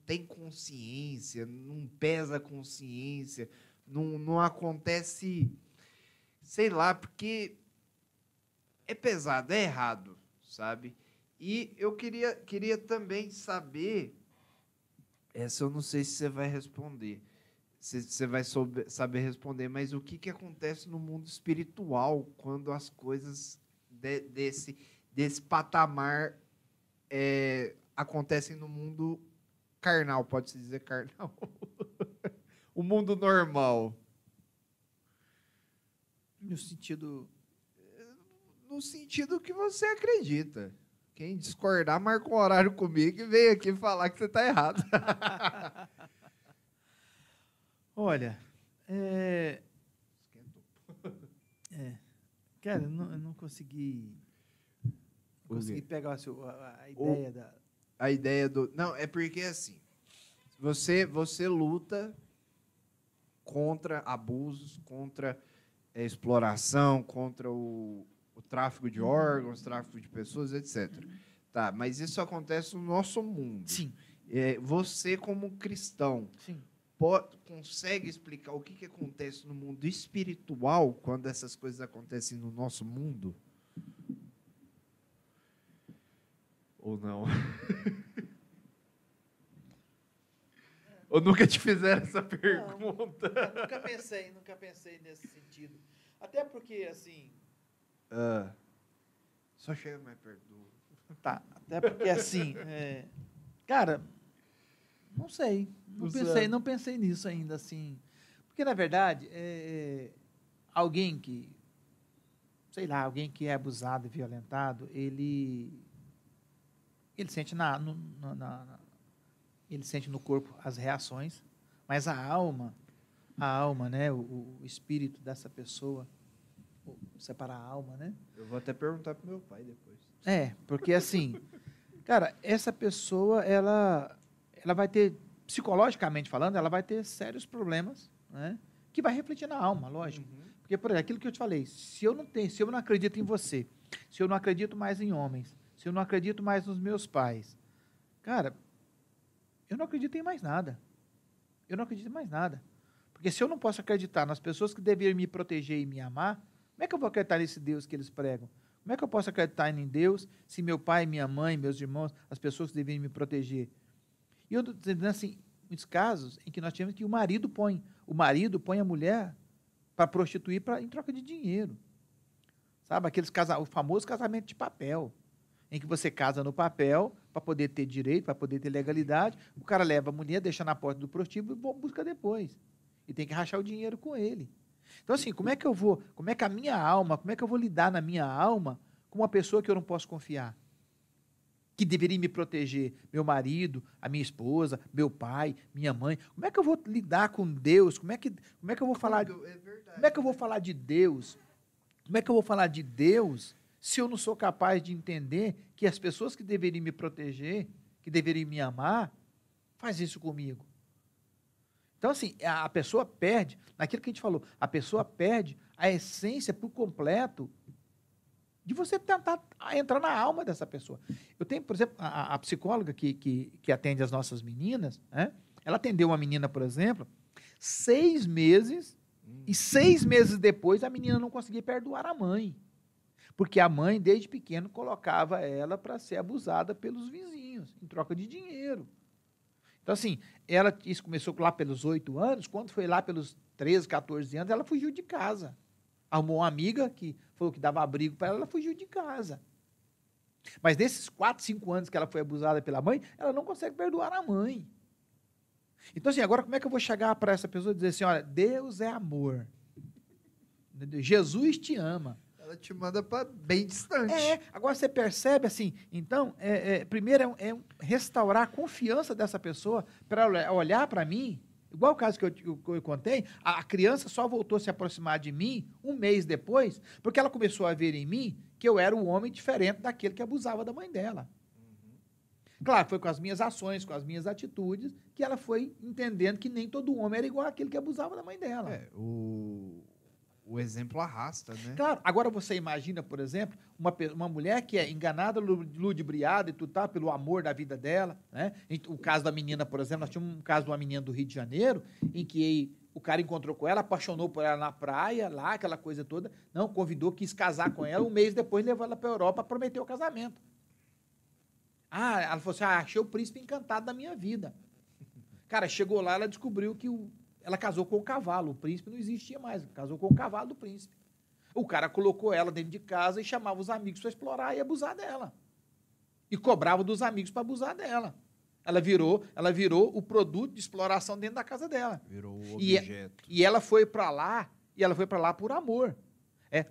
tem consciência, não pesa a consciência, não acontece, sei lá, porque é pesado, é errado, sabe? E eu queria também saber, essa eu não sei se você vai responder, se você vai saber responder, mas o que acontece no mundo espiritual quando as coisas desse patamar acontecem no mundo carnal, pode-se dizer carnal? O mundo normal. No sentido que você acredita. Quem discordar, marca um horário comigo e vem aqui falar que você está errado. Olha, cara, eu não consegui pegar a ideia da... A ideia do... Não, é porque assim, você luta contra abusos, contra exploração, contra o tráfico de órgãos, tráfico de pessoas, etc. Tá, mas isso acontece no nosso mundo. Sim. Você, como cristão, Sim. Consegue explicar o que acontece no mundo espiritual quando essas coisas acontecem no nosso mundo? Ou não? Ou nunca te fizeram essa pergunta? Não, nunca pensei nesse sentido. Até porque, assim... Só chega mais perto do... Tá, até porque, assim... cara, não sei. Não pensei nisso ainda, assim. Porque, na verdade, alguém que... Sei lá, alguém que é abusado e violentado, ele sente ele sente no corpo as reações, mas a alma, né, o espírito dessa pessoa, separar a alma, né? Eu vou até perguntar pro meu pai depois. Porque assim, cara, essa pessoa, ela vai ter, psicologicamente falando, ela vai ter sérios problemas, né? Que vai refletir na alma, lógico. Porque, por exemplo, aquilo que eu te falei, se eu não acredito em você, se eu não acredito mais em homens, se eu não acredito mais nos meus pais, cara, eu não acredito em mais nada. Eu não acredito em mais nada. Porque se eu não posso acreditar nas pessoas que deveriam me proteger e me amar, como é que eu vou acreditar nesse Deus que eles pregam? Como é que eu posso acreditar em Deus se meu pai, minha mãe, meus irmãos, as pessoas que deveriam me proteger? E eu estou dizendo assim, muitos casos em que nós tivemos que o marido põe a mulher para prostituir em troca de dinheiro. Sabe? O famoso casamento de papel, em que você casa no papel para poder ter direito, para poder ter legalidade, o cara leva a mulher, deixa na porta do prostíbulo e busca depois. E tem que rachar o dinheiro com ele. Então, assim, como é que a minha alma, como é que eu vou lidar na minha alma com uma pessoa que eu não posso confiar? Que deveria me proteger, meu marido, a minha esposa, meu pai, minha mãe. Como é que eu vou lidar com Deus? Como é que eu vou falar? Como é que eu vou falar de Deus? Como é que eu vou falar de Deus se eu não sou capaz de entender que as pessoas que deveriam me proteger, que deveriam me amar, faz isso comigo? Então, assim, a pessoa perde, naquilo que a gente falou, a pessoa perde a essência por completo de você tentar entrar na alma dessa pessoa. Eu tenho, por exemplo, a psicóloga que atende as nossas meninas, né? Ela atendeu uma menina, por exemplo, 6 meses, e 6 meses depois a menina não conseguia perdoar a mãe. Porque a mãe, desde pequeno, colocava ela para ser abusada pelos vizinhos, em troca de dinheiro. Então, assim, isso começou lá pelos 8 anos, quando foi lá pelos 13, 14 anos, ela fugiu de casa. Arrumou uma amiga que falou que dava abrigo para ela, ela fugiu de casa. Mas nesses 4, 5 anos que ela foi abusada pela mãe, ela não consegue perdoar a mãe. Então, assim, agora como é que eu vou chegar para essa pessoa e dizer assim, olha, Deus é amor. Jesus te ama. Ela te manda para bem distante. Agora você percebe assim, então, primeiro restaurar a confiança dessa pessoa para ela olhar para mim, igual o caso que eu contei, a criança só voltou a se aproximar de mim 1 mês depois, porque ela começou a ver em mim que eu era um homem diferente daquele que abusava da mãe dela. Claro, foi com as minhas ações, com as minhas atitudes, que ela foi entendendo que nem todo homem era igual àquele que abusava da mãe dela. O exemplo arrasta, né? Claro, agora você imagina, por exemplo, uma mulher que é enganada, ludibriada e tudo tal, pelo amor da vida dela, né? O caso da menina, por exemplo, nós tínhamos um caso de uma menina do Rio de Janeiro, em que o cara encontrou com ela, apaixonou por ela na praia, lá, aquela coisa toda, não, convidou, quis casar com ela, 1 mês depois levou ela para a Europa, prometeu o casamento. Ela falou assim, achei o príncipe encantado da minha vida. Cara, chegou lá, ela descobriu que ela casou com o cavalo, o príncipe não existia mais, casou com o cavalo do príncipe. O cara colocou ela dentro de casa e chamava os amigos para explorar e abusar dela. E cobrava dos amigos para abusar dela. Ela virou o produto de exploração dentro da casa dela. Virou o objeto. E ela foi para lá, por amor.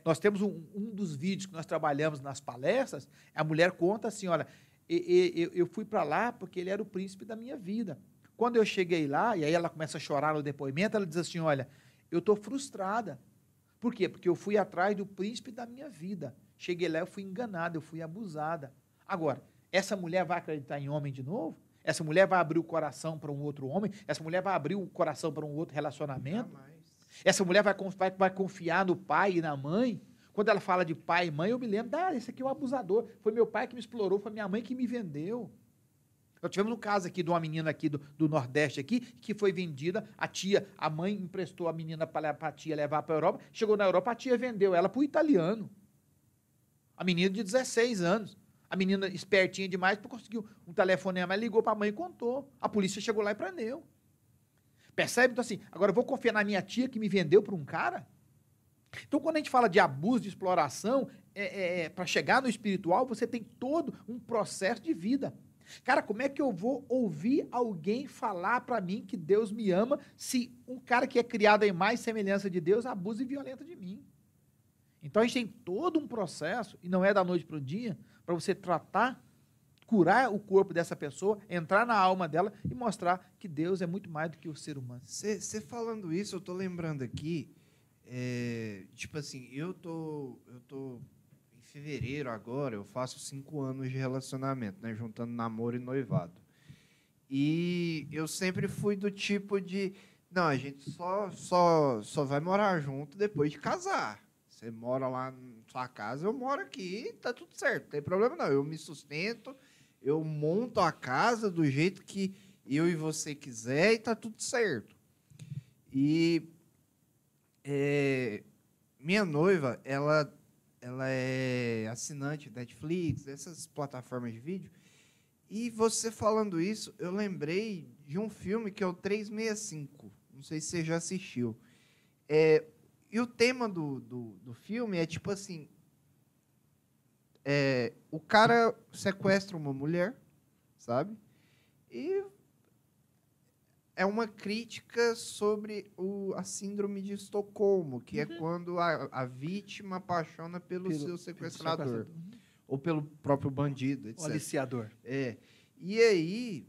Nós temos um dos vídeos que nós trabalhamos nas palestras, a mulher conta assim, olha, eu fui para lá porque ele era o príncipe da minha vida. Quando eu cheguei lá, e aí ela começa a chorar no depoimento, ela diz assim, olha, eu estou frustrada. Por quê? Porque eu fui atrás do príncipe da minha vida. Cheguei lá, eu fui enganada, eu fui abusada. Agora, essa mulher vai acreditar em homem de novo? Essa mulher vai abrir o coração para um outro homem? Essa mulher vai abrir o coração para um outro relacionamento? Jamais. Essa mulher vai confiar no pai e na mãe? Quando ela fala de pai e mãe, eu me lembro, esse aqui é o abusador. Foi meu pai que me explorou, foi minha mãe que me vendeu. Nós tivemos um caso aqui de uma menina aqui do Nordeste aqui, que foi vendida, a mãe emprestou a menina para a tia levar para a Europa, chegou na Europa, a tia vendeu ela para o italiano. A menina de 16 anos. A menina espertinha demais, conseguiu um telefonema, ela ligou para a mãe e contou. A polícia chegou lá e prendeu. Percebe? Então assim, agora eu vou confiar na minha tia que me vendeu para um cara? Então, quando a gente fala de abuso, de exploração, para chegar no espiritual, você tem todo um processo de vida. Cara, como é que eu vou ouvir alguém falar para mim que Deus me ama se um cara que é criado em mais semelhança de Deus abusa e violenta de mim? Então, a gente tem todo um processo, e não é da noite para o dia, para você tratar, curar o corpo dessa pessoa, entrar na alma dela e mostrar que Deus é muito mais do que o ser humano. Você falando isso, eu tô lembrando aqui, tipo assim, eu tô em fevereiro agora, eu faço 5 anos de relacionamento, né, juntando namoro e noivado. E eu sempre fui do tipo de, não, a gente só vai morar junto depois de casar. Você mora lá na sua casa, eu moro aqui, tá tudo certo, não tem problema não. Eu me sustento, eu monto a casa do jeito que eu e você quiser e tá tudo certo. E minha noiva, ela é assinante Netflix, dessas plataformas de vídeo. E você falando isso, eu lembrei de um filme que é o 365. Não sei se você já assistiu. E o tema do filme é tipo assim, o cara sequestra uma mulher, sabe? E é uma crítica sobre a síndrome de Estocolmo, que é quando a vítima apaixona pelo seu sequestrador. Ou pelo próprio bandido, etc. O aliciador. E aí,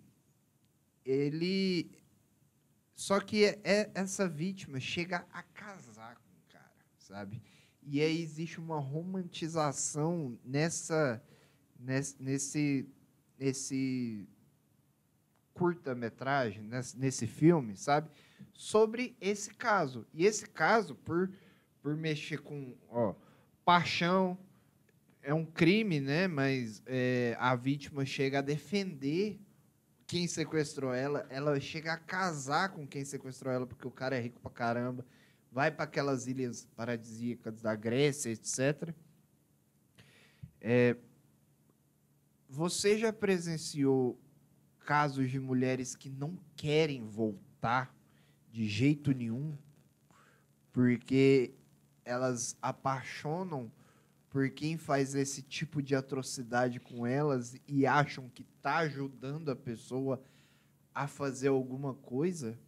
só que essa vítima chega a casar com o cara, sabe? E aí existe uma romantização nesse curta-metragem, nesse filme, sabe? Sobre esse caso. E esse caso, por mexer com paixão, é um crime, né? Mas a vítima chega a defender quem sequestrou ela, ela chega a casar com quem sequestrou ela, porque o cara é rico pra caramba, vai para aquelas ilhas paradisíacas da Grécia, etc. Você já presenciou casos de mulheres que não querem voltar de jeito nenhum, porque elas apaixonam por quem faz esse tipo de atrocidade com elas e acham que está ajudando a pessoa a fazer alguma coisa?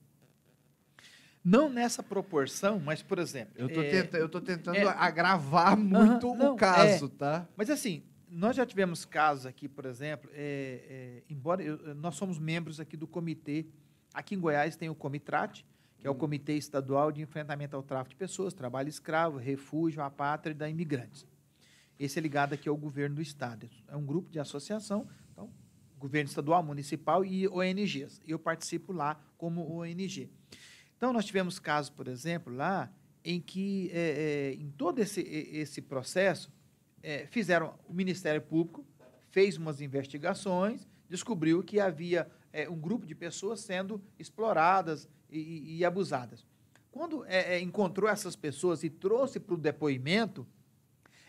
Não nessa proporção, mas, por exemplo... Eu tô tentando agravar muito o caso, tá? Mas, assim, nós já tivemos casos aqui, por exemplo, embora nós somos membros aqui do comitê, aqui em Goiás tem o Comitrate, que é o Comitê Estadual de Enfrentamento ao Tráfico de Pessoas, Trabalho Escravo, Refúgio, Apátrida e Imigrantes. Esse é ligado aqui ao governo do Estado. É um grupo de associação, então, governo estadual, municipal e ONGs. Eu participo lá como ONG. Então, nós tivemos casos, por exemplo, lá, em que, em todo esse processo, o Ministério Público fez umas investigações, descobriu que havia um grupo de pessoas sendo exploradas e abusadas. Quando encontrou essas pessoas e trouxe para o depoimento,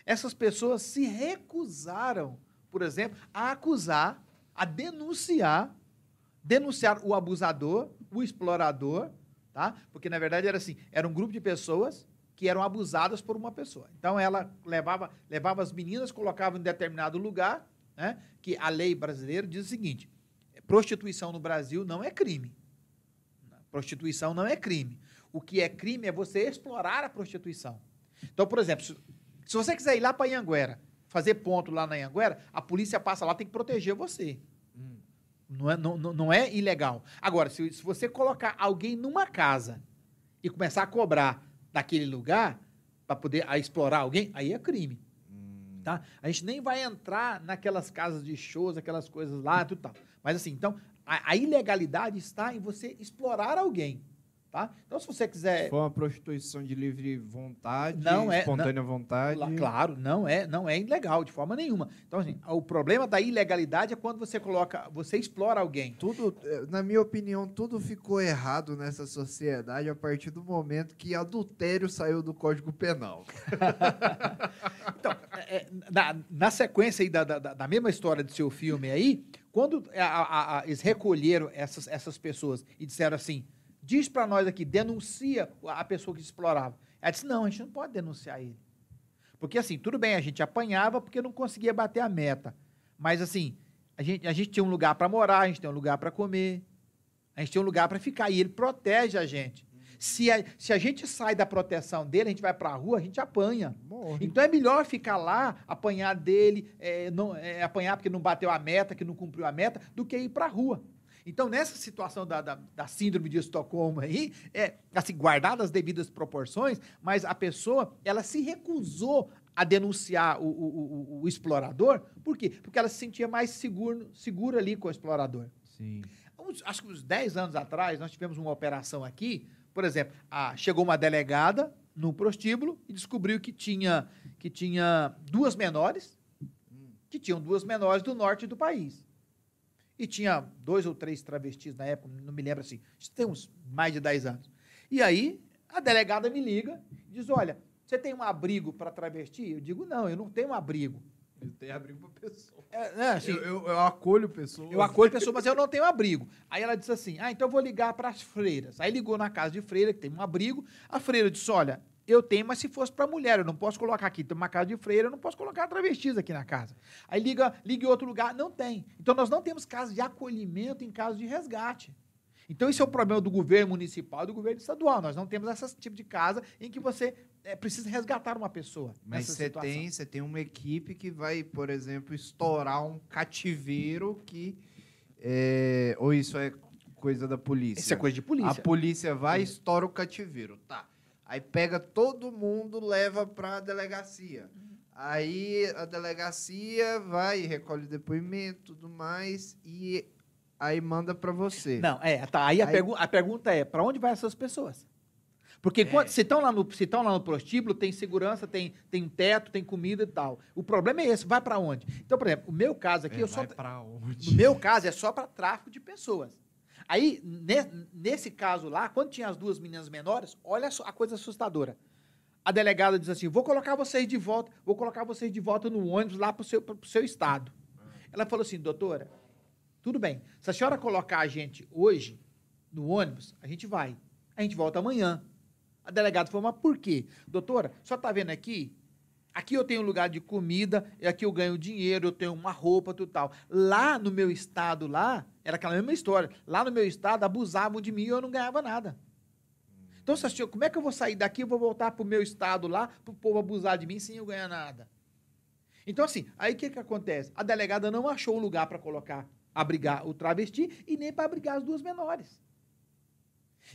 essas pessoas se recusaram, por exemplo, a acusar, a denunciar o abusador, o explorador, tá? Porque, na verdade, era um grupo de pessoas que eram abusadas por uma pessoa. Então, ela levava as meninas, colocava em determinado lugar, né, que a lei brasileira diz o seguinte: prostituição no Brasil não é crime. Prostituição não é crime. O que é crime é você explorar a prostituição. Então, por exemplo, se você quiser ir lá para Anhanguera, fazer ponto lá na Anhanguera, a polícia passa lá, tem que proteger você. Não é ilegal. Agora, se você colocar alguém numa casa e começar a cobrar daquele lugar para poder explorar alguém, aí é crime. Tá? A gente nem vai entrar naquelas casas de shows, aquelas coisas lá, tudo tal. Mas assim, então, a ilegalidade está em você explorar alguém. Tá? Então, se você quiser... Se for uma prostituição de livre vontade, espontânea vontade... Claro, não é ilegal de forma nenhuma. Então, assim, o problema da ilegalidade é quando você explora alguém. Na minha opinião, tudo ficou errado nessa sociedade a partir do momento que adultério saiu do Código Penal. Então, na sequência aí da mesma história do seu filme aí, quando eles recolheram essas pessoas e disseram assim: diz para nós aqui, denuncia a pessoa que te explorava. Ela disse: não, a gente não pode denunciar ele. Porque, assim, tudo bem, a gente apanhava porque não conseguia bater a meta. Mas, assim, a gente tinha um lugar para morar, a gente tem um lugar para comer, a gente tem um lugar para ficar. E ele protege a gente. Se a gente sai da proteção dele, a gente vai para a rua, a gente apanha. Morre. Então, é melhor ficar lá, apanhar dele, apanhar porque não bateu a meta, que não cumpriu a meta, do que ir para a rua. Então, nessa situação da síndrome de Estocolmo aí, assim, guardadas as devidas proporções, mas a pessoa, ela se recusou a denunciar o explorador. Por quê? Porque ela se sentia mais segura ali com o explorador. Sim. Acho que uns 10 anos atrás, nós tivemos uma operação aqui, por exemplo, chegou uma delegada no prostíbulo e descobriu que tinha duas menores, do norte do país. E tinha 2 ou 3 travestis na época, não me lembro assim, isso tem uns mais de 10 anos. E aí, a delegada me liga e diz: olha, você tem um abrigo para travesti? Eu digo: não, eu não tenho um abrigo. Eu tenho abrigo para pessoa. Assim, eu acolho pessoas. Eu acolho pessoas, mas eu não tenho abrigo. Aí ela disse assim: então eu vou ligar para as freiras. Aí ligou na casa de freira, que tem um abrigo. A freira disse: olha, eu tenho, mas se fosse para mulher, eu não posso colocar aqui. Tem uma casa de freira, eu não posso colocar travestis aqui na casa. Aí liga em outro lugar, não tem. Então, nós não temos casa de acolhimento em caso de resgate. Então, esse é o problema do governo municipal e do governo estadual. Nós não temos esse tipo de casa em que você precisa resgatar uma pessoa. Mas você tem uma equipe que vai, por exemplo, estourar um cativeiro ou isso é coisa da polícia? Isso é coisa de polícia. A polícia vai e estoura o cativeiro, tá. Aí pega todo mundo, leva pra delegacia. Aí a delegacia vai, recolhe depoimento, tudo mais, e aí manda pra você. Não, tá. Aí a pergunta é, para onde vai essas pessoas? Porque se estão lá no prostíbulo, tem segurança, tem um teto, tem comida e tal. O problema é esse, vai para onde? Então, por exemplo, o meu caso aqui, vai pra onde? No meu caso, é só para tráfico de pessoas. Aí, nesse caso lá, quando tinha as duas meninas menores, olha a coisa assustadora. A delegada diz assim, vou colocar vocês de volta no ônibus lá pro seu estado. Ela falou assim, doutora, tudo bem, se a senhora colocar a gente hoje no ônibus, a gente vai. A gente volta amanhã. A delegada falou, mas por quê? Doutora, só está vendo aqui? Aqui eu tenho um lugar de comida, e aqui eu ganho dinheiro, eu tenho uma roupa, tudo tal. Lá no meu estado, era aquela mesma história. Lá no meu estado, abusavam de mim e eu não ganhava nada. Então, como é que eu vou sair daqui e vou voltar para o meu estado lá, para o povo abusar de mim sem eu ganhar nada? Então, assim, aí o que acontece? A delegada não achou um lugar para abrigar o travesti e nem para abrigar as duas menores.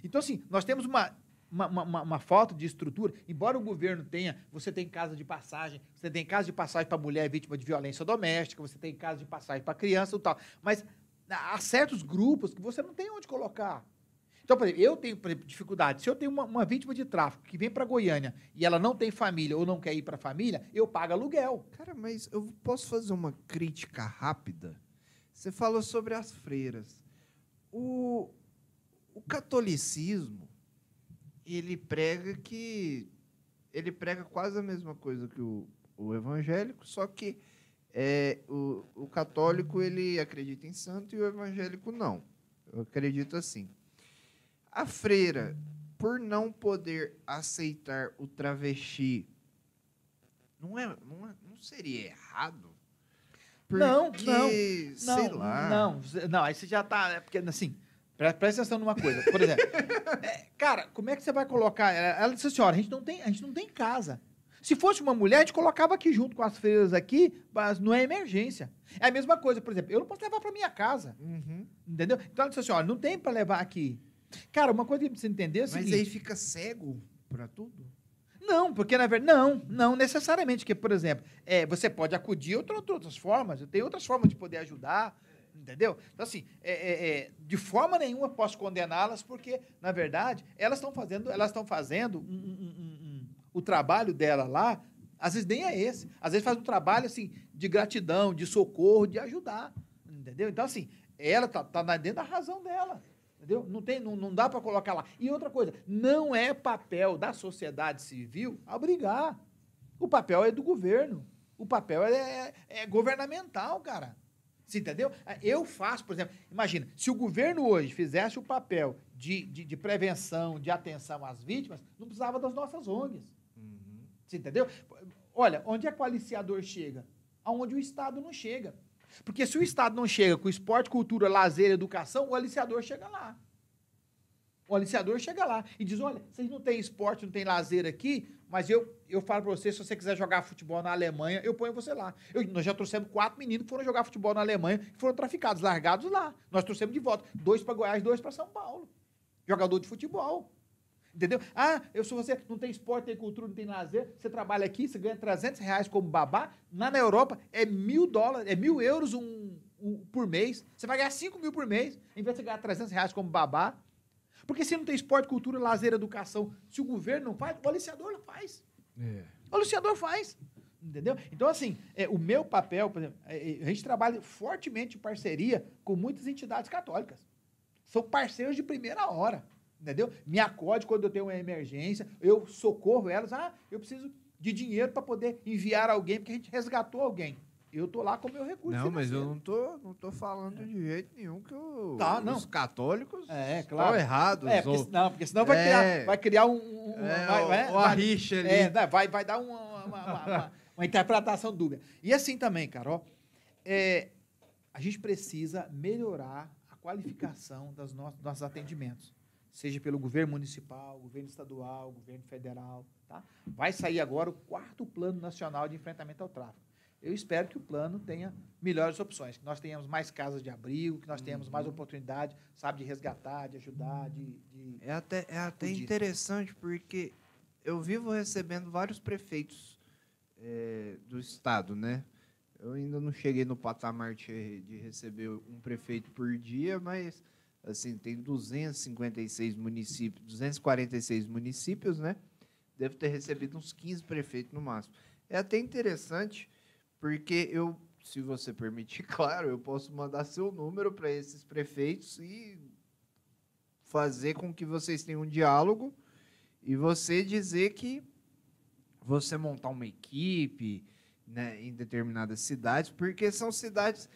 Então, assim, nós temos uma falta de estrutura, embora o governo você tem casa de passagem, você tem casa de passagem para mulher vítima de violência doméstica, você tem casa de passagem para criança e tal, mas há certos grupos que você não tem onde colocar. Então, por exemplo, eu tenho dificuldade, se eu tenho uma vítima de tráfico que vem para Goiânia e ela não tem família ou não quer ir para a família, eu pago aluguel. Cara, mas eu posso fazer uma crítica rápida? Você falou sobre as freiras. O catolicismo, ele prega quase a mesma coisa que o evangélico, só que o católico ele acredita em santo e o evangélico não. Eu acredito assim. A freira, por não poder aceitar o travesti, não seria errado? Porque, sei lá. Não, aí você já tá, porque assim, presta atenção numa coisa, por exemplo, cara, como é que você vai colocar, ela disse assim, olha, a gente não tem casa. Se fosse uma mulher, a gente colocava aqui junto com as freiras aqui, mas não é emergência. É a mesma coisa, por exemplo, eu não posso levar para minha casa, entendeu? Então ela disse assim, olha, não tem para levar aqui. Cara, uma coisa que precisa entender é o seguinte... Mas aí fica cego para tudo? Não, porque na verdade, não necessariamente, porque, por exemplo, você pode acudir de outras formas, tem outras formas de poder ajudar, entendeu? Então, assim, de forma nenhuma posso condená-las, porque, na verdade, elas estão fazendo o trabalho dela lá, às vezes nem é esse, às vezes faz um trabalho, assim, de gratidão, de socorro, de ajudar, entendeu? Então, assim, ela tá dentro da razão dela. Entendeu? Não dá para colocar lá. E outra coisa, não é papel da sociedade civil obrigar. O papel é do governo. O papel é governamental, cara. Você entendeu? Eu faço, por exemplo, imagina, se o governo hoje fizesse o papel de prevenção, de atenção às vítimas, não precisava das nossas ONGs. Você entendeu? Olha, onde é que o aliciador chega? Aonde o Estado não chega. Porque se o Estado não chega com esporte, cultura, lazer, educação, o aliciador chega lá. O aliciador chega lá e diz, olha, vocês não têm esporte, não tem lazer aqui, mas eu falo para você, se você quiser jogar futebol na Alemanha, eu ponho você lá. Nós já trouxemos 4 meninos que foram jogar futebol na Alemanha e foram traficados, largados lá. Nós trouxemos de volta. 2 para Goiás, 2 para São Paulo. Jogador de futebol. Entendeu? Se você não tem esporte, tem cultura, não tem lazer, você trabalha aqui, você ganha R$300 como babá, na Europa é $1.000, é 1.000 euros por mês, você vai ganhar 5 mil por mês, em vez de você ganhar R$300 como babá, porque se não tem esporte, cultura, lazer, educação, se o governo não faz, o aliciador não faz. O aliciador faz. Entendeu? Então, assim, o meu papel, por exemplo, a gente trabalha fortemente em parceria com muitas entidades católicas. São parceiros de primeira hora. Entendeu? Me acode quando eu tenho uma emergência, eu socorro elas. Eu preciso de dinheiro para poder enviar alguém, porque a gente resgatou alguém. Eu tô lá com o meu recurso financeiro. Mas eu não tô falando de jeito nenhum que os católicos claro. estão errados. Porque senão vai criar uma rixa ali. Vai dar uma interpretação dúbia. E assim também, Carol, a gente precisa melhorar a qualificação dos nossos atendimentos. Seja pelo governo municipal, governo estadual, governo federal, tá? Vai sair agora o 4º Plano Nacional de Enfrentamento ao Tráfico. Eu espero que o plano tenha melhores opções, que nós tenhamos mais casas de abrigo, que nós tenhamos mais oportunidade, sabe, de resgatar, de ajudar, É até interessante, porque eu vivo recebendo vários prefeitos do estado, né? Eu ainda não cheguei no patamar de receber um prefeito por dia, mas assim, tem 246 municípios, 246 municípios, né? Devo ter recebido uns 15 prefeitos no máximo. É até interessante, porque eu, se você permitir, claro, eu posso mandar seu número para esses prefeitos e fazer com que vocês tenham um diálogo e você dizer que você montar uma equipe, né, em determinadas cidades, porque são cidades,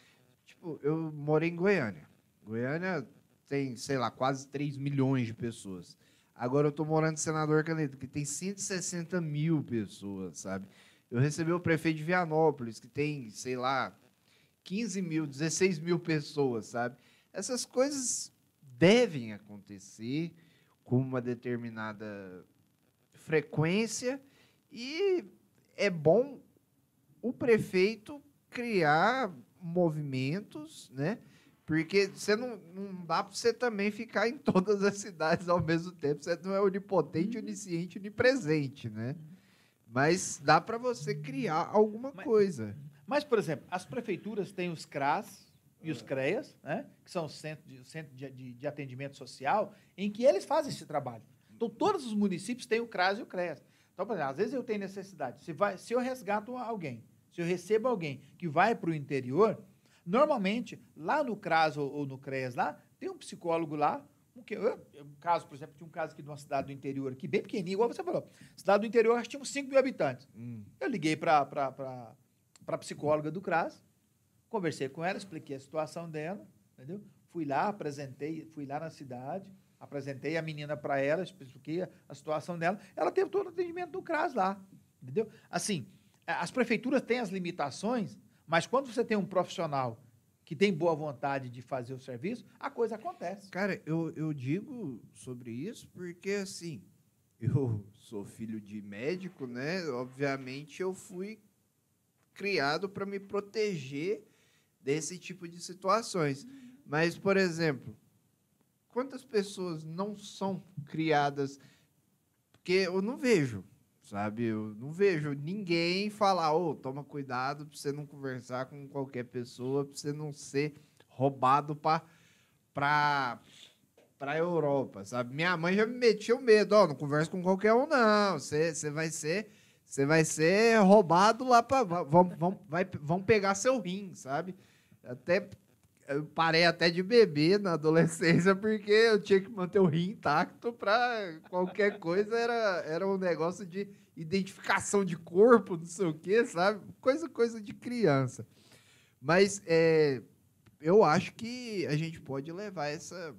tipo, eu morei em Goiânia. Goiânia tem, sei lá, quase 3 milhões de pessoas. Agora eu estou morando em Senador Canedo, que tem 160 mil pessoas, sabe? Eu recebi o prefeito de Vianópolis, que tem, sei lá, 15 mil, 16 mil pessoas, sabe? Essas coisas devem acontecer com uma determinada frequência e é bom o prefeito criar movimentos, né? Porque você não dá para você também ficar em todas as cidades ao mesmo tempo. Você não é onipotente, onisciente, onipresente, né? Mas dá para você criar alguma coisa. Mas, por exemplo, as prefeituras têm os CRAS e os CREAS, né? Que são os centros de atendimento social, em que eles fazem esse trabalho. Então, todos os municípios têm o CRAS e o CREAS. Então, por exemplo, às vezes eu tenho necessidade. Se eu resgato alguém, se eu recebo alguém que vai para o interior, normalmente, lá no CRAS ou no CREAS, lá, tem um psicólogo lá. Um caso, por exemplo, tinha um caso aqui de uma cidade do interior, aqui, bem pequenininha, igual você falou. Cidade do interior, acho que tinha uns 5 mil habitantes. Eu liguei para a psicóloga do CRAS, conversei com ela, expliquei a situação dela, entendeu? Fui lá na cidade, apresentei a menina para ela, expliquei a situação dela. Ela teve todo o atendimento do CRAS lá, entendeu? Assim, as prefeituras têm as limitações, mas quando você tem um profissional que tem boa vontade de fazer o serviço, a coisa acontece. Cara, eu digo sobre isso porque, assim, eu sou filho de médico, né? Obviamente, eu fui criado para me proteger desse tipo de situações. Mas, por exemplo, quantas pessoas não são criadas? Porque eu não vejo, sabe? Eu não vejo ninguém falar, toma cuidado para você não conversar com qualquer pessoa, para você não ser roubado para a Europa, sabe? Minha mãe já me metia o medo, não conversa com qualquer um, não. Você vai ser roubado lá para... Vão pegar seu rim, sabe? Eu parei até de beber na adolescência porque eu tinha que manter o rim intacto para qualquer coisa. Era um negócio de identificação de corpo, não sei o quê, sabe? Coisa de criança. Mas eu acho que a gente pode levar essas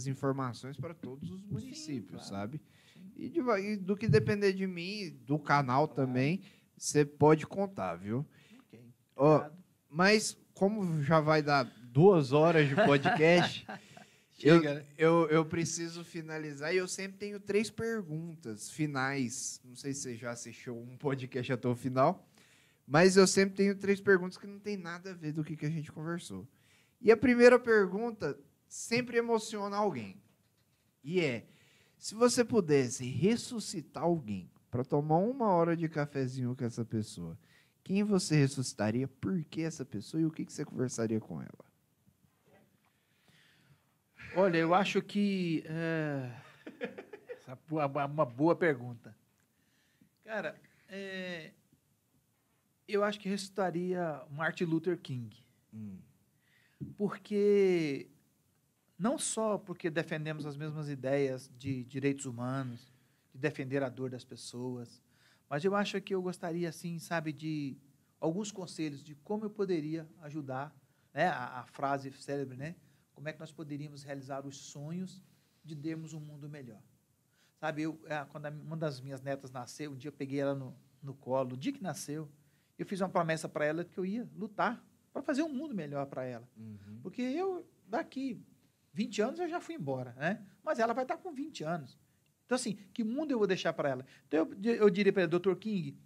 informações para todos os municípios, claro. Sabe? E do que depender de mim, do canal também, você pode contar, viu? Okay. Mas como já vai dar 2 horas de podcast, eu preciso finalizar. E eu sempre tenho 3 perguntas finais. Não sei se você já assistiu um podcast até o final, mas eu sempre tenho 3 perguntas que não tem nada a ver do que a gente conversou. E a primeira pergunta sempre emociona alguém. E se você pudesse ressuscitar alguém para tomar 1 hora de cafezinho com essa pessoa, quem você ressuscitaria, por que essa pessoa e o que você conversaria com ela? Olha, eu acho que... essa é uma boa pergunta. Cara, eu acho que ressuscitaria Martin Luther King. Porque... Não só porque defendemos as mesmas ideias de direitos humanos, de defender a dor das pessoas, mas eu acho que eu gostaria, assim, sabe, de alguns conselhos de como eu poderia ajudar, né, a frase célebre, né? Como é que nós poderíamos realizar os sonhos de termos um mundo melhor. Sabe, quando uma das minhas netas nasceu, um dia eu peguei ela no colo, no dia que nasceu, eu fiz uma promessa para ela que eu ia lutar para fazer um mundo melhor para ela. Porque eu, daqui 20 anos, eu já fui embora, né? Mas ela vai estar com 20 anos. Então, assim, que mundo eu vou deixar para ela? Então, eu diria para ela, Dr. King,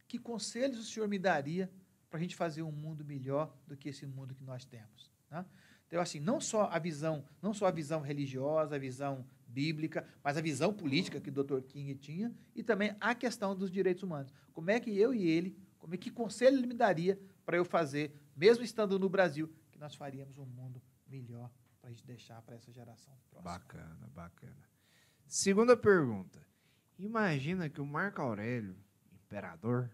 que conselhos o senhor me daria para a gente fazer um mundo melhor do que esse mundo que nós temos? Né? Então, assim, não só a visão religiosa, a visão bíblica, mas a visão política que o Dr. King tinha e também a questão dos direitos humanos. Como é que eu e ele, que conselho ele me daria para eu fazer, mesmo estando no Brasil, que nós faríamos um mundo melhor para a gente deixar para essa geração próxima. Bacana, bacana. Segunda pergunta. Imagina que o Marco Aurélio, imperador,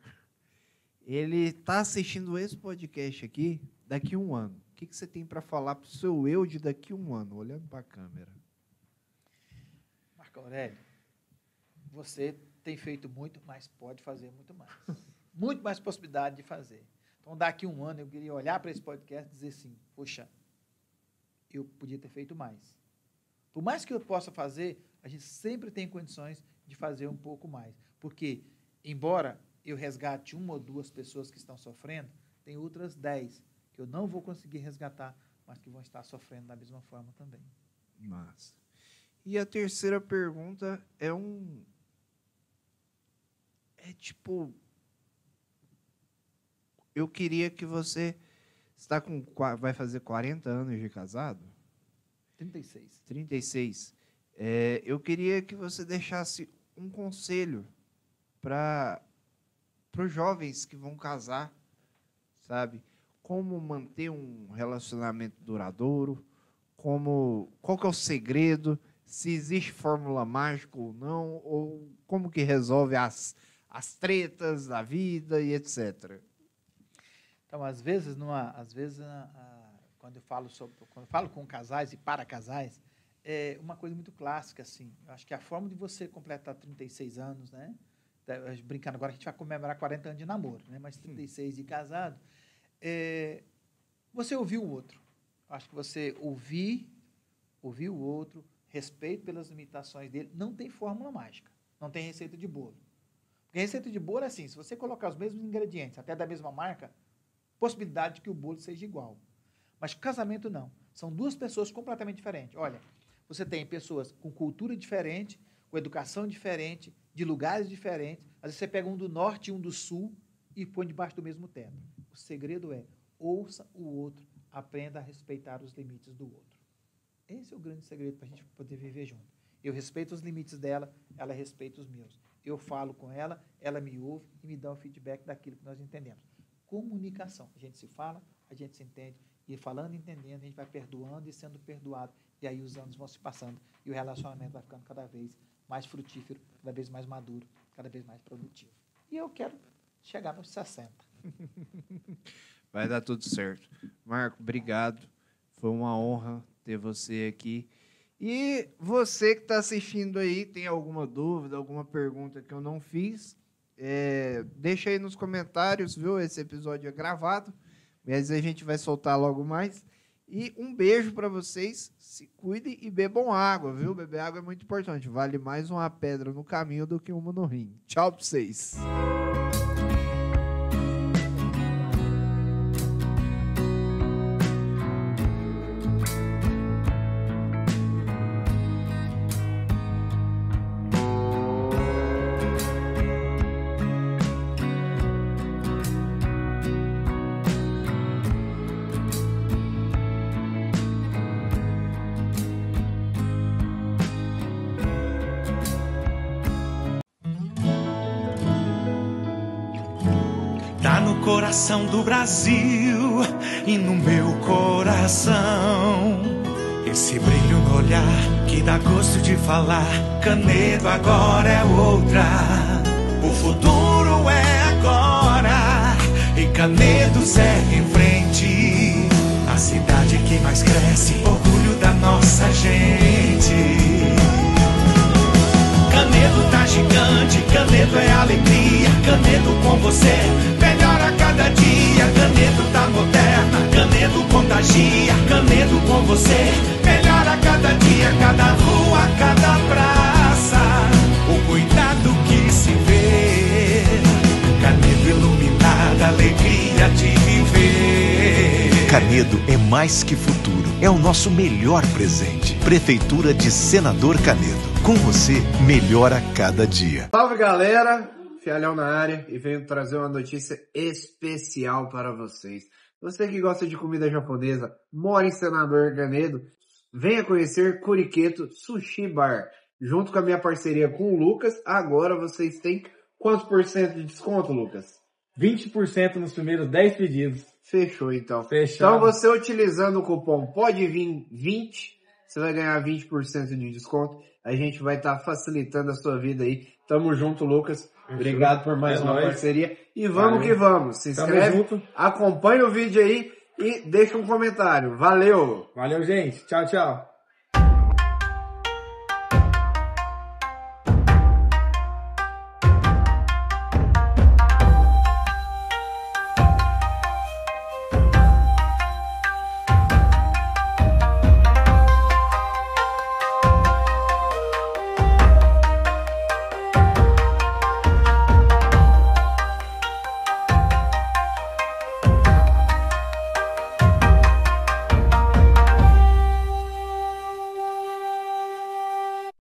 ele está assistindo esse podcast aqui daqui a um ano. O que você tem para falar para o seu eu de daqui a um ano, olhando para a câmera? Marco Aurélio, você tem feito muito, mas pode fazer muito mais. Muito mais possibilidade de fazer. Então, daqui a um ano, eu queria olhar para esse podcast e dizer assim, poxa, eu podia ter feito mais. Por mais que eu possa fazer, a gente sempre tem condições de fazer um pouco mais. Porque, embora eu resgate uma ou duas pessoas que estão sofrendo, tem outras 10 que eu não vou conseguir resgatar, mas que vão estar sofrendo da mesma forma também. Massa. E a terceira pergunta tipo, eu queria que você vai fazer 40 anos de casado? 36. 36. Eu queria que você deixasse um conselho para os jovens que vão casar, sabe? Como manter um relacionamento duradouro, qual que é o segredo, se existe fórmula mágica ou não, ou como que resolve as tretas da vida e etc. Então, às vezes, quando eu falo com casais e para casais, é uma coisa muito clássica, assim. Eu acho que a forma de você completar 36 anos, né? Brincando agora, a gente vai comemorar 40 anos de namoro, né? Mas 36 de casado, você ouvir o outro. Acho que você ouvir o outro, respeito pelas limitações dele, não tem fórmula mágica, não tem receita de bolo. Porque receita de bolo é assim, se você colocar os mesmos ingredientes, até da mesma marca, possibilidade de que o bolo seja igual. Mas casamento não. São duas pessoas completamente diferentes. Olha, você tem pessoas com cultura diferente, com educação diferente, de lugares diferentes. Às vezes você pega um do norte e um do sul e põe debaixo do mesmo teto. O segredo é, ouça o outro, aprenda a respeitar os limites do outro. Esse é o grande segredo para a gente poder viver junto. Eu respeito os limites dela, ela respeita os meus. Eu falo com ela, ela me ouve e me dá o feedback daquilo que nós entendemos. Comunicação. A gente se fala, a gente se entende, e falando e entendendo, a gente vai perdoando e sendo perdoado. E aí os anos vão se passando e o relacionamento vai ficando cada vez mais frutífero, cada vez mais maduro, cada vez mais produtivo. E eu quero chegar nos 60. Vai dar tudo certo. Marco, obrigado. Foi uma honra ter você aqui. E você que está assistindo aí, tem alguma dúvida, alguma pergunta que eu não fiz, deixa aí nos comentários, viu? Esse episódio é gravado, mas a gente vai soltar logo mais. E um beijo para vocês, se cuidem e bebam água, viu? Beber água é muito importante, vale mais uma pedra no caminho do que uma no rim. Tchau para vocês. Tá no coração do Brasil e no meu coração, esse brilho no olhar que dá gosto de falar. Canedo agora é outra, o futuro é agora e Canedo segue em frente. A cidade que mais cresce, orgulho da nossa gente. Canedo tá gigante, Canedo é alegria. Canedo com você, melhora a cada dia. Canedo tá moderna, Canedo contagia. Canedo com você, melhora a cada dia. Cada rua, cada praça, o cuidado que se vê. Canedo iluminada, alegria de viver. Canedo é mais que futuro, é o nosso melhor presente. Prefeitura de Senador Canedo. Com você, melhora a cada dia. Salve, galera! Fialhão na área e venho trazer uma notícia especial para vocês. Você que gosta de comida japonesa, mora em Senador Canedo, Venha conhecer Curiqueto Sushi Bar. Junto com a minha parceria com o Lucas, agora vocês têm quantos por cento de desconto, Lucas? 20% nos primeiros 10 pedidos. Fechou, então. Fechado. Então, você utilizando o cupom Pode Vir 20, você vai ganhar 20% de desconto. A gente vai estar facilitando a sua vida aí. Tamo junto, Lucas. Obrigado por mais uma parceria. E vamos que vamos. Se inscreve, acompanha o vídeo aí e deixa um comentário. Valeu! Valeu, gente. Tchau, tchau.